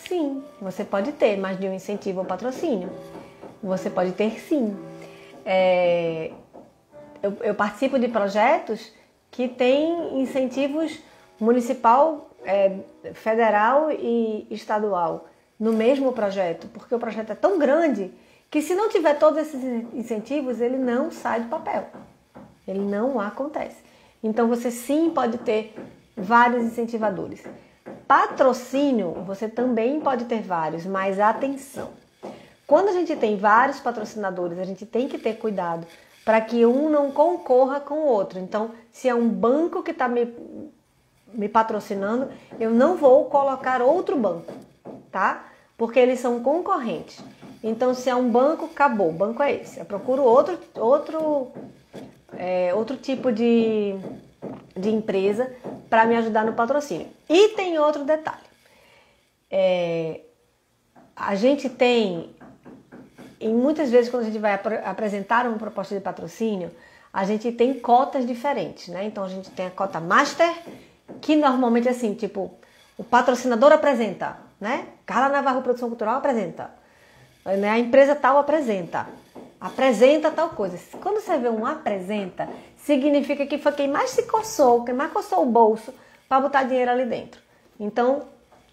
Sim, você pode ter mais de um incentivo ou patrocínio. Você pode ter sim. Eu participo de projetos que têm incentivos municipal, federal e estadual no mesmo projeto, porque o projeto é tão grande que se não tiver todos esses incentivos, ele não sai do papel. Ele não acontece. Então você sim pode ter vários incentivadores. Patrocínio, você também pode ter vários, mas atenção. quando a gente tem vários patrocinadores, a gente tem que ter cuidado para que um não concorra com o outro. Então, se é um banco que está me patrocinando, eu não vou colocar outro banco, tá? Porque eles são concorrentes. Então, se é um banco, acabou. O banco é esse. Eu procuro outro tipo de empresa para me ajudar no patrocínio. E tem outro detalhe. A gente tem, e muitas vezes quando a gente vai apresentar uma proposta de patrocínio, a gente tem cotas diferentes, né? Então a gente tem a cota Master, que normalmente é assim, tipo, o patrocinador apresenta, né? Carla Navarro Produção Cultural apresenta, né? A empresa tal apresenta tal coisa. Quando você vê um apresenta, significa que foi quem mais se coçou, quem mais coçou o bolso para botar dinheiro ali dentro. Então,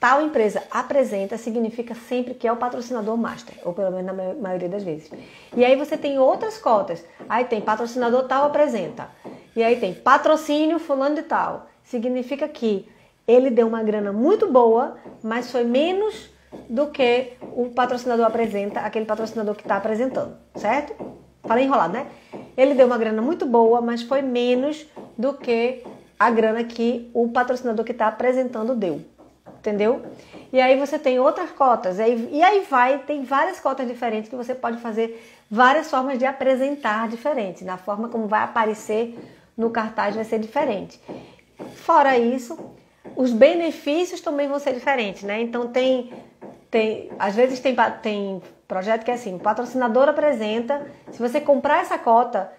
tal empresa apresenta significa sempre que é o patrocinador master, ou pelo menos na maioria das vezes. E aí você tem outras cotas. Aí tem patrocinador tal apresenta. E aí tem patrocínio fulano de tal. Significa que ele deu uma grana muito boa, mas foi menos do que o patrocinador apresenta, aquele patrocinador que está apresentando, certo? Falei enrolado, né? Ele deu uma grana muito boa, mas foi menos do que a grana que o patrocinador que está apresentando deu. Entendeu? E aí você tem outras cotas. E aí tem várias cotas diferentes que você pode fazer várias formas de apresentar diferentes. Na forma como vai aparecer no cartaz vai ser diferente. Fora isso, os benefícios também vão ser diferentes, né? Então às vezes tem projeto que é assim, o patrocinador apresenta, se você comprar essa cota,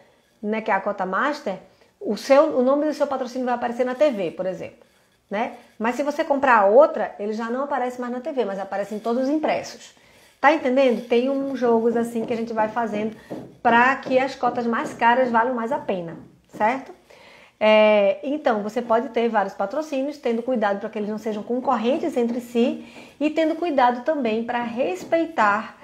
né, que é a cota Master, o nome do seu patrocínio vai aparecer na TV, por exemplo. Né? Mas se você comprar a outra, ele já não aparece mais na TV, mas aparece em todos os impressos. Tá entendendo? Tem uns jogos assim que a gente vai fazendo para que as cotas mais caras valham mais a pena, certo? Então, você pode ter vários patrocínios, tendo cuidado para que eles não sejam concorrentes entre si e tendo cuidado também para respeitar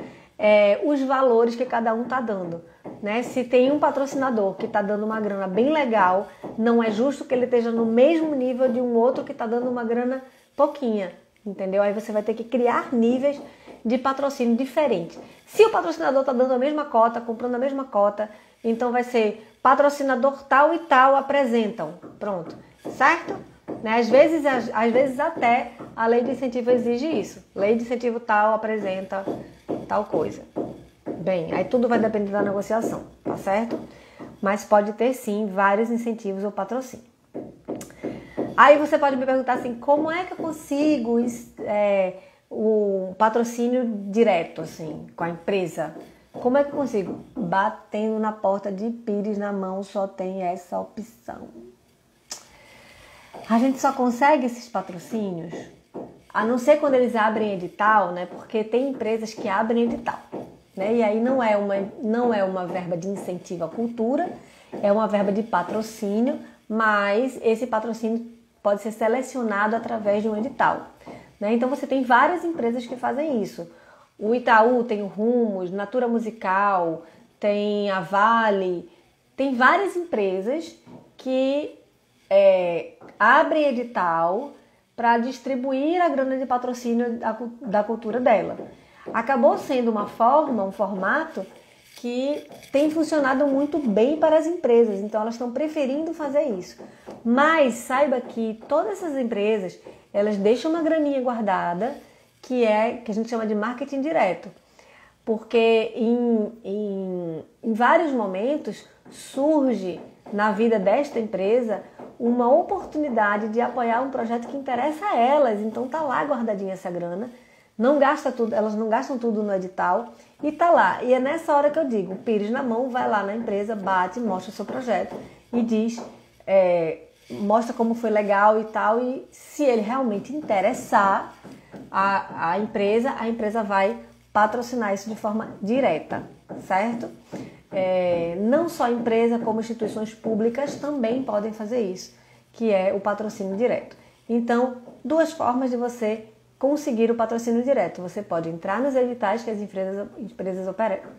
os valores que cada um está dando. Né? Se tem um patrocinador que está dando uma grana bem legal, não é justo que ele esteja no mesmo nível de um outro que está dando uma grana pouquinha, entendeu? Aí você vai ter que criar níveis de patrocínio diferentes. Se o patrocinador está dando a mesma cota, comprando a mesma cota, então vai ser patrocinador tal e tal apresentam, pronto, certo? Né? Às vezes até a lei de incentivo exige isso. Lei de incentivo tal apresenta tal coisa. Bem, aí tudo vai depender da negociação, tá certo? Mas pode ter sim vários incentivos ou patrocínio. Aí você pode me perguntar assim, como é que eu consigo o patrocínio direto, assim, com a empresa? Como é que eu consigo? Batendo na porta de pires na mão, só tem essa opção. A gente só consegue esses patrocínios, a não ser quando eles abrem edital, né? Porque tem empresas que abrem edital. Né? E aí não é uma verba de incentivo à cultura, é uma verba de patrocínio, mas esse patrocínio pode ser selecionado através de um edital. Né? Então você tem várias empresas que fazem isso. O Itaú tem o Rumos, Natura Musical, tem a Vale, tem várias empresas que abrem edital para distribuir a grana de patrocínio da cultura dela. Acabou sendo um formato que tem funcionado muito bem para as empresas, então elas estão preferindo fazer isso. Mas saiba que todas essas empresas, elas deixam uma graninha guardada, que a gente chama de marketing direto. Porque em vários momentos surge na vida desta empresa uma oportunidade de apoiar um projeto que interessa a elas, então tá lá guardadinha essa grana. Não gasta tudo, elas não gastam tudo no edital e tá lá. E é nessa hora que eu digo, o pires na mão, vai lá na empresa, bate, mostra o seu projeto e diz, mostra como foi legal e tal. E se ele realmente interessar a empresa vai patrocinar isso de forma direta, certo? Não só a empresa, como instituições públicas também podem fazer isso, que é o patrocínio direto. Então, duas formas de você conseguir o patrocínio direto. Você pode entrar nos editais que as empresas oferecem.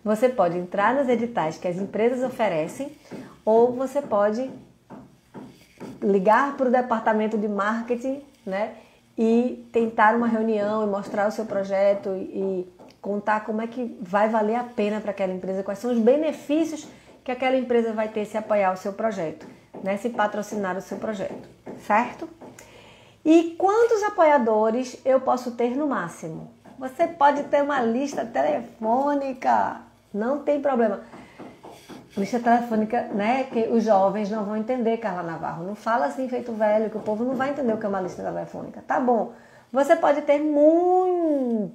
Você pode entrar nos editais que as empresas oferecem, ou você pode ligar para o departamento de marketing, né, e tentar uma reunião e mostrar o seu projeto e contar como é que vai valer a pena para aquela empresa, quais são os benefícios que aquela empresa vai ter se apoiar o seu projeto, né? Se patrocinar o seu projeto, certo? E quantos apoiadores eu posso ter no máximo? Você pode ter uma lista telefônica, não tem problema. Lista telefônica, né, que os jovens não vão entender, Carla Navarro. Não fala assim feito velho, que o povo não vai entender o que é uma lista telefônica. Tá bom, você pode ter muitos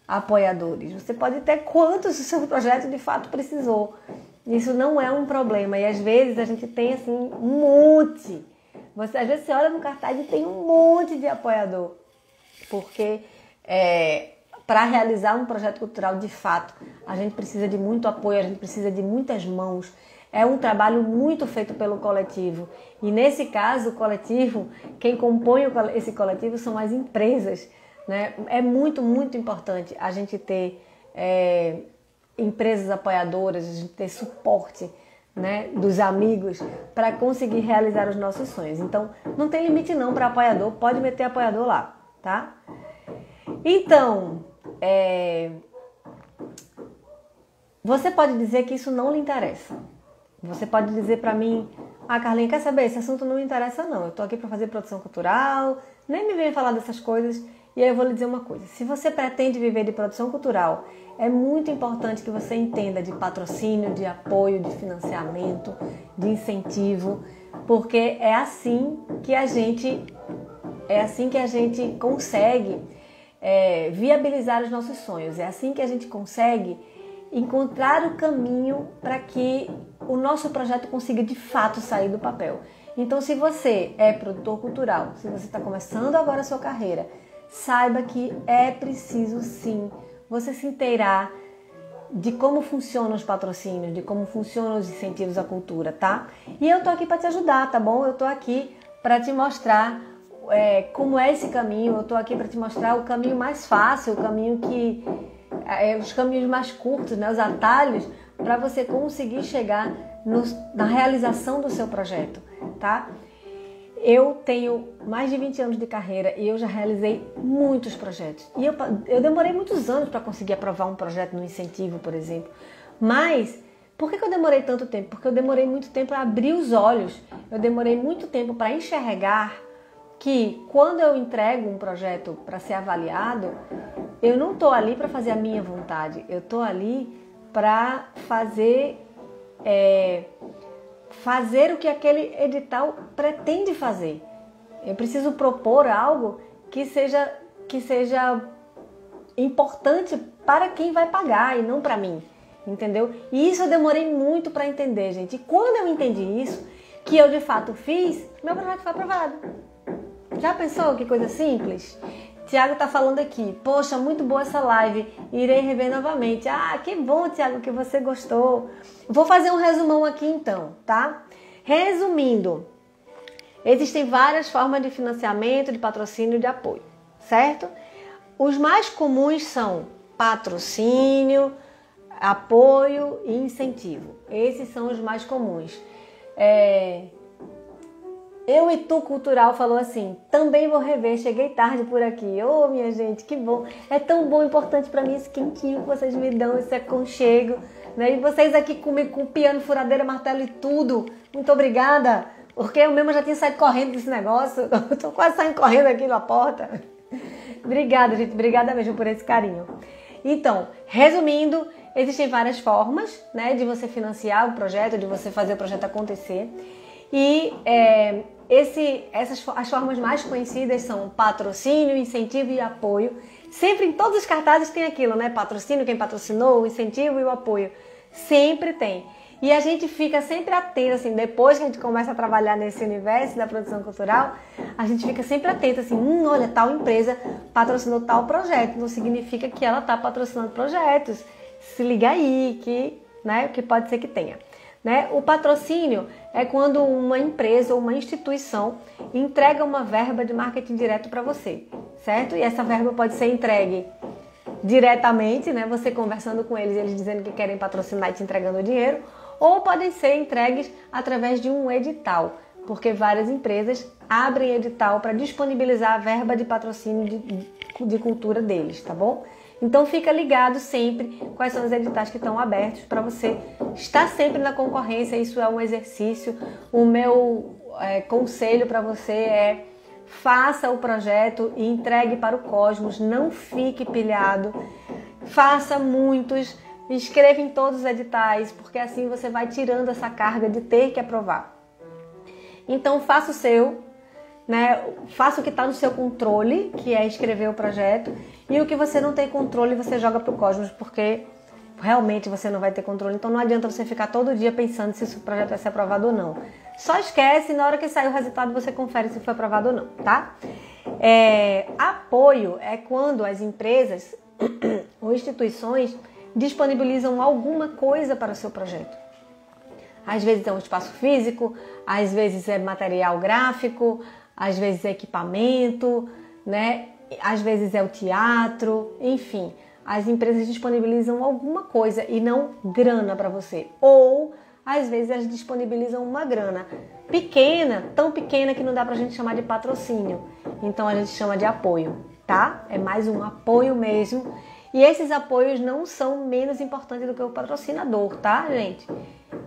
apoiadores. Você pode ter quantos o seu projeto de fato precisou. Isso não é um problema. E às vezes a gente tem assim um monte. Às vezes você olha no cartaz e tem um monte de apoiador. Porque para realizar um projeto cultural de fato, a gente precisa de muito apoio, a gente precisa de muitas mãos. É um trabalho muito feito pelo coletivo. E nesse caso, o coletivo, quem compõe esse coletivo são as empresas, né? É muito, muito importante a gente ter empresas apoiadoras, a gente ter suporte, né, dos amigos para conseguir realizar os nossos sonhos. Então, não tem limite não para apoiador, pode meter apoiador lá, tá? Então, você pode dizer que isso não lhe interessa. Você pode dizer para mim, Carlinha, quer saber? Esse assunto não me interessa não. Eu tô aqui para fazer produção cultural, nem me venha falar dessas coisas. E aí eu vou lhe dizer uma coisa. Se você pretende viver de produção cultural, é muito importante que você entenda de patrocínio, de apoio, de financiamento, de incentivo, porque é assim que a gente consegue viabilizar os nossos sonhos. É assim que a gente consegue encontrar o caminho para que o nosso projeto consiga de fato sair do papel. Então, se você é produtor cultural, se você está começando agora a sua carreira, saiba que é preciso sim você se inteirar de como funcionam os patrocínios, de como funcionam os incentivos à cultura, tá? E eu tô aqui para te ajudar, tá bom? Eu tô aqui para te mostrar como é esse caminho, eu tô aqui para te mostrar o caminho mais fácil, o caminho os caminhos mais curtos, né? Os atalhos para você conseguir chegar na realização do seu projeto, tá? Eu tenho mais de 20 anos de carreira e eu já realizei muitos projetos. E eu demorei muitos anos para conseguir aprovar um projeto no incentivo, por exemplo. Mas, por que eu demorei tanto tempo? Porque eu demorei muito tempo para abrir os olhos. Eu demorei muito tempo para enxergar que quando eu entrego um projeto para ser avaliado, eu não estou ali para fazer a minha vontade. Eu estou ali para fazer o que aquele edital pretende fazer. Eu preciso propor algo que seja importante para quem vai pagar e não para mim, entendeu? E isso eu demorei muito para entender, gente. E quando eu entendi isso, que eu de fato fiz, meu projeto foi aprovado. Já pensou que coisa simples? Tiago tá falando aqui, poxa, muito boa essa live, irei rever novamente. Que bom, Tiago, que você gostou. Vou fazer um resumão aqui então, tá? Resumindo, existem várias formas de financiamento, de patrocínio e de apoio, certo? Os mais comuns são patrocínio, apoio e incentivo. Esses são os mais comuns. Eu e Tu Cultural falou assim, também vou rever, cheguei tarde por aqui. Minha gente, que bom. É tão bom, importante para mim esse quentinho que vocês me dão, esse aconchego, né? E vocês aqui comigo com piano, furadeira, martelo e tudo. Muito obrigada, porque eu mesma já tinha saído correndo desse negócio. Eu tô quase saindo correndo aqui na porta. Obrigada, gente. Obrigada mesmo por esse carinho. Então, resumindo, existem várias formas, né, de você financiar o projeto, de você fazer o projeto acontecer. E as formas mais conhecidas são patrocínio, incentivo e apoio. Sempre em todos os cartazes tem aquilo, né? Patrocínio, quem patrocinou, o incentivo e o apoio. Sempre tem. E a gente fica sempre atento, assim, depois que a gente começa a trabalhar nesse universo da produção cultural, a gente fica sempre atento, assim, olha, tal empresa patrocinou tal projeto, não significa que ela está patrocinando projetos. Se liga aí, que pode ser que tenha. Né? O patrocínio é quando uma empresa ou uma instituição entrega uma verba de marketing direto para você, certo? E essa verba pode ser entregue diretamente, né? Você conversando com eles dizendo que querem patrocinar e te entregando o dinheiro, ou podem ser entregues através de um edital, porque várias empresas abrem edital para disponibilizar a verba de patrocínio de cultura deles, tá bom? Então fica ligado sempre quais são os editais que estão abertos para você estar sempre na concorrência. Isso é um exercício. O meu conselho para você é: faça o projeto e entregue para o Cosmos, não fique pilhado, faça muitos, escreva em todos os editais, porque assim você vai tirando essa carga de ter que aprovar. Então faça o seu, né? Faça o que está no seu controle, que é escrever o projeto, e o que você não tem controle você joga para o Cosmos, porque realmente você não vai ter controle. Então não adianta você ficar todo dia pensando se esse projeto vai ser aprovado ou não. Só esquece, na hora que sair o resultado você confere se foi aprovado ou não, tá? Apoio é quando as empresas ou instituições disponibilizam alguma coisa para o seu projeto. Às vezes é um espaço físico, às vezes é material gráfico, às vezes é equipamento, né? Às vezes é o teatro, enfim. As empresas disponibilizam alguma coisa e não grana para você. Ou, às vezes, elas disponibilizam uma grana pequena, tão pequena que não dá pra gente chamar de patrocínio. Então, a gente chama de apoio, tá? É mais um apoio mesmo. E esses apoios não são menos importantes do que o patrocinador, tá, gente?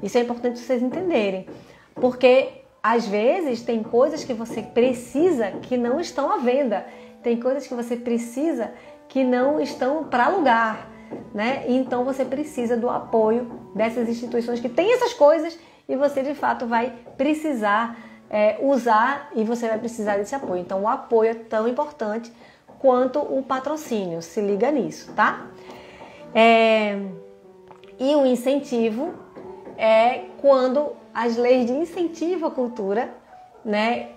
Isso é importante vocês entenderem. Porque, às vezes, tem coisas que você precisa que não estão à venda. Tem coisas que você precisa que não estão para alugar, né? Então você precisa do apoio dessas instituições que têm essas coisas e você de fato vai precisar usar e você vai precisar desse apoio. Então o apoio é tão importante quanto o patrocínio, se liga nisso, tá? E o incentivo é quando as leis de incentivo à cultura, né,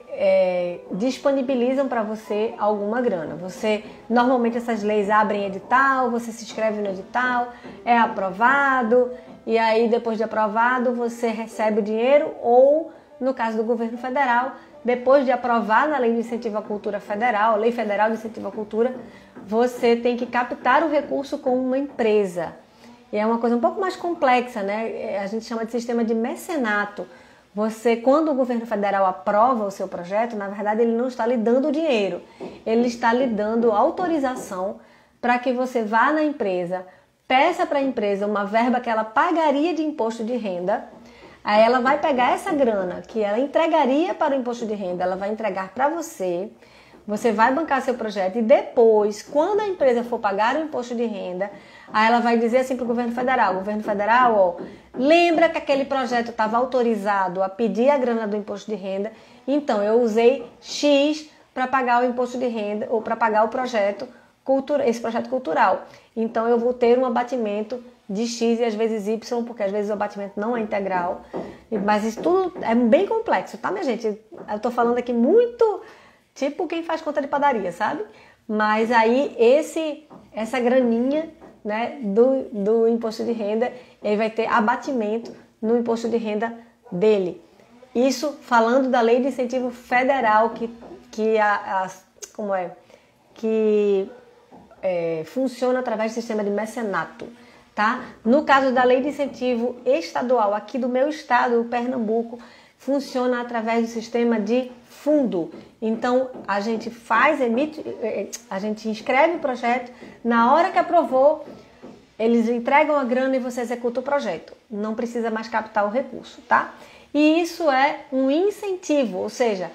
disponibilizam para você alguma grana. Normalmente essas leis abrem edital, você se inscreve no edital, é aprovado, e aí depois de aprovado você recebe o dinheiro, ou no caso do governo federal, depois de aprovar na Lei de Incentivo à Cultura Federal, Lei Federal de Incentivo à Cultura, você tem que captar o recurso com uma empresa. E é uma coisa um pouco mais complexa, né? A gente chama de sistema de mecenato. Quando o governo federal aprova o seu projeto, na verdade ele não está lhe dando dinheiro, ele está lhe dando autorização para que você vá na empresa, peça para a empresa uma verba que ela pagaria de imposto de renda, aí ela vai pegar essa grana que ela entregaria para o imposto de renda, ela vai entregar para você, você vai bancar seu projeto e depois, quando a empresa for pagar o imposto de renda, aí ela vai dizer assim para o governo federal, ó, lembra que aquele projeto estava autorizado a pedir a grana do imposto de renda, então eu usei X para pagar o imposto de renda ou para pagar o projeto, esse projeto cultural. Então eu vou ter um abatimento de X e às vezes Y, porque às vezes o abatimento não é integral. Mas isso tudo é bem complexo, tá, minha gente? Eu estou falando aqui muito tipo quem faz conta de padaria, sabe? Mas aí essa graninha, né, do imposto de renda, ele vai ter abatimento no imposto de renda dele. Isso falando da Lei de Incentivo Federal que funciona através do sistema de mecenato, tá? No caso da Lei de Incentivo Estadual, aqui do meu estado, o Pernambuco, funciona através do sistema de fundo. Então a gente a gente inscreve o projeto, na hora que aprovou, eles entregam a grana e você executa o projeto. Não precisa mais captar o recurso, tá? E isso é um incentivo, ou seja,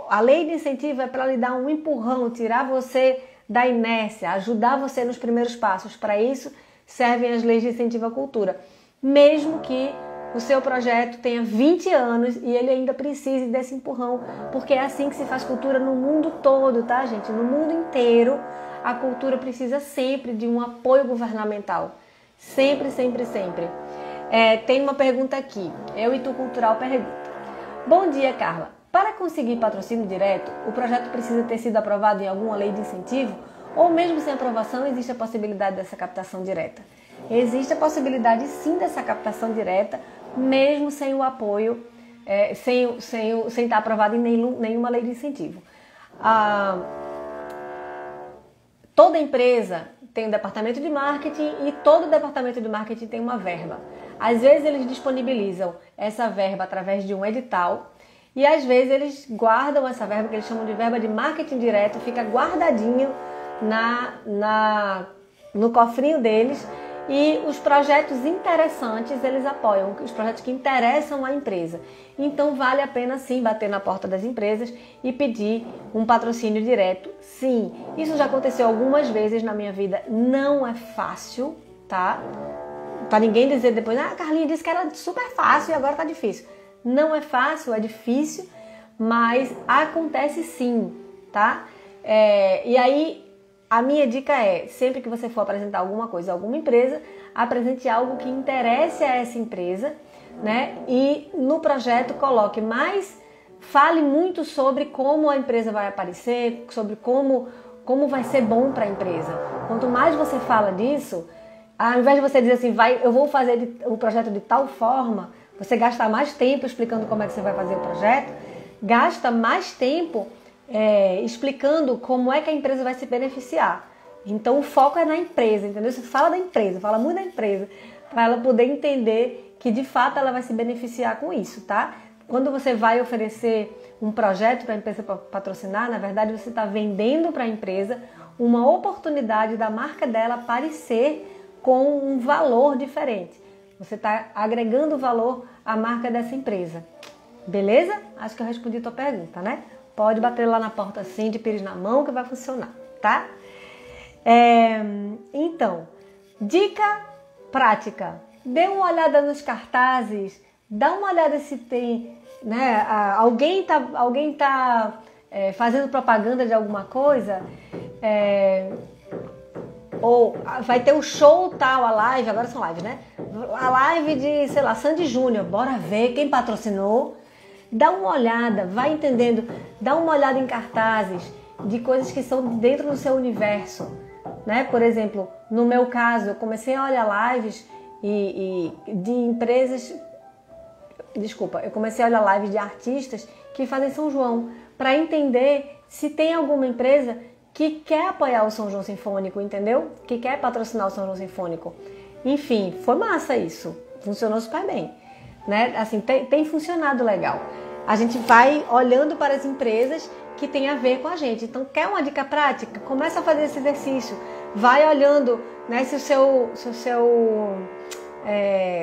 a lei de incentivo é para lhe dar um empurrão, tirar você da inércia, ajudar você nos primeiros passos. Para isso servem as leis de incentivo à cultura. Mesmo que o seu projeto tenha 20 anos e ele ainda precise desse empurrão, porque é assim que se faz cultura no mundo todo, tá, gente? No mundo inteiro, a cultura precisa sempre de um apoio governamental. Sempre, sempre, sempre. Tem uma pergunta aqui. Eu e Tu Cultural pergunta. Bom dia, Carla. Para conseguir patrocínio direto, o projeto precisa ter sido aprovado em alguma lei de incentivo? Ou mesmo sem aprovação, existe a possibilidade dessa captação direta? Existe a possibilidade, sim, dessa captação direta, mesmo sem o apoio, sem estar aprovado em nenhuma lei de incentivo. Toda empresa tem um departamento de marketing e todo departamento de marketing tem uma verba. Às vezes eles disponibilizam essa verba através de um edital e às vezes eles guardam essa verba, que eles chamam de verba de marketing direto, fica guardadinho no cofrinho deles, e os projetos interessantes eles apoiam, os projetos que interessam à empresa. Então vale a pena sim bater na porta das empresas e pedir um patrocínio direto. Sim, isso já aconteceu algumas vezes na minha vida, não é fácil, tá? Para ninguém dizer depois, a Carlinha disse que era super fácil e agora tá difícil. Não é fácil, é difícil, mas acontece sim, tá? E aí, a minha dica é, sempre que você for apresentar alguma coisa a alguma empresa, apresente algo que interesse a essa empresa, né? E no projeto coloque fale muito sobre como a empresa vai aparecer, sobre como vai ser bom para a empresa. Quanto mais você fala disso, ao invés de você dizer assim, eu vou fazer o projeto de tal forma, você gasta mais tempo explicando como é que você vai fazer o projeto, gasta mais tempo explicando como é que a empresa vai se beneficiar. Então o foco é na empresa, entendeu? Você fala da empresa, fala muito da empresa, para ela poder entender que de fato ela vai se beneficiar com isso, tá? Quando você vai oferecer um projeto para a empresa patrocinar, na verdade você está vendendo para a empresa uma oportunidade da marca dela aparecer com um valor diferente. Você está agregando valor à marca dessa empresa. Beleza? Acho que eu respondi a tua pergunta, né? Pode bater lá na porta assim, de pires na mão, que vai funcionar, tá? Então, dica prática. Dê uma olhada nos cartazes, dá uma olhada se tem, né? Alguém tá fazendo propaganda de alguma coisa, ou vai ter o show tal, a live, agora são lives, né? A live de, sei lá, Sandy Júnior, bora ver quem patrocinou. Dá uma olhada, vai entendendo, dá uma olhada em cartazes de coisas que são dentro do seu universo, né? Por exemplo, no meu caso, eu comecei a olhar lives de empresas, eu comecei a olhar lives de artistas que fazem São João, para entender se tem alguma empresa que quer apoiar o São João Sinfônico, entendeu? Que quer patrocinar o São João Sinfônico. Enfim, foi massa isso, funcionou super bem. Né? Assim, tem funcionado legal. A gente vai olhando para as empresas que tem a ver com a gente. Então, quer uma dica prática? Começa a fazer esse exercício. Vai olhando, né, se o seu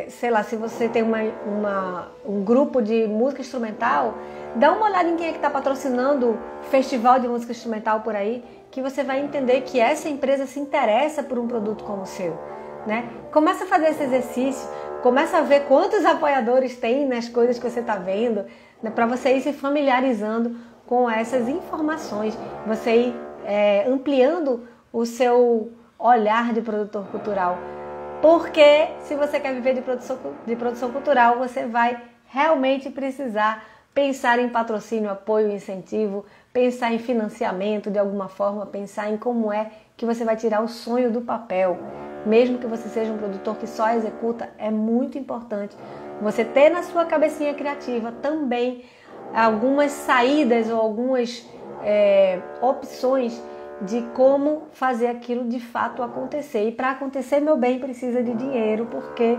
sei lá, se você tem um grupo de música instrumental, dá uma olhada em quem é que está patrocinando festival de música instrumental por aí, que você vai entender que essa empresa se interessa por um produto como o seu. Né? Começa a fazer esse exercício, começa a ver quantos apoiadores tem nas coisas que você está vendo, né? Para você ir se familiarizando com essas informações, você ir ampliando o seu olhar de produtor cultural. Porque se você quer viver de produção cultural, você vai realmente precisar pensar em patrocínio, apoio, incentivo, pensar em financiamento de alguma forma, pensar em como é que você vai tirar o sonho do papel. Mesmo que você seja um produtor que só executa, é muito importante você ter na sua cabecinha criativa também algumas saídas ou algumas opções de como fazer aquilo de fato acontecer. E para acontecer, meu bem, precisa de dinheiro, porque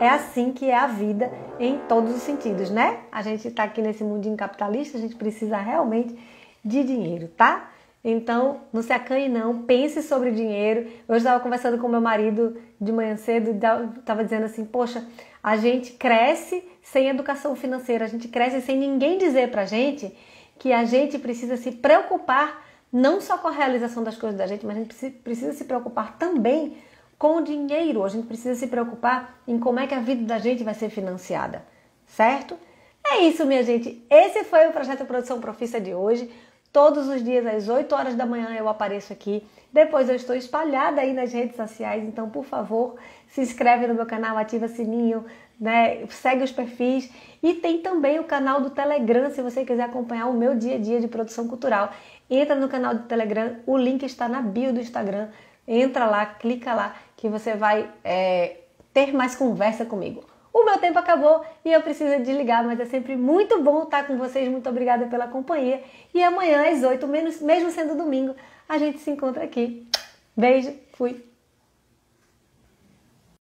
é assim que é a vida em todos os sentidos, né? A gente está aqui nesse mundinho capitalista, a gente precisa realmente de dinheiro, tá? Então, não se acanhe não, pense sobre dinheiro. Hoje estava conversando com meu marido de manhã cedo, estava dizendo assim, poxa, a gente cresce sem educação financeira, a gente cresce sem ninguém dizer pra gente que a gente precisa se preocupar não só com a realização das coisas da gente, mas a gente precisa se preocupar também com o dinheiro. A gente precisa se preocupar em como é que a vida da gente vai ser financiada, certo? É isso, minha gente. Esse foi o Projeto Produção Profissa de hoje. Todos os dias, às 8 horas da manhã, eu apareço aqui. Depois eu estou espalhada aí nas redes sociais. Então, por favor, se inscreve no meu canal, ativa sininho, né? Segue os perfis. E tem também o canal do Telegram, se você quiser acompanhar o meu dia a dia de produção cultural. Entra no canal do Telegram, o link está na bio do Instagram. Entra lá, clica lá, que você vai ter mais conversa comigo. O meu tempo acabou e eu preciso desligar, mas é sempre muito bom estar com vocês. Muito obrigada pela companhia. E amanhã às 8, mesmo sendo domingo, a gente se encontra aqui. Beijo, fui!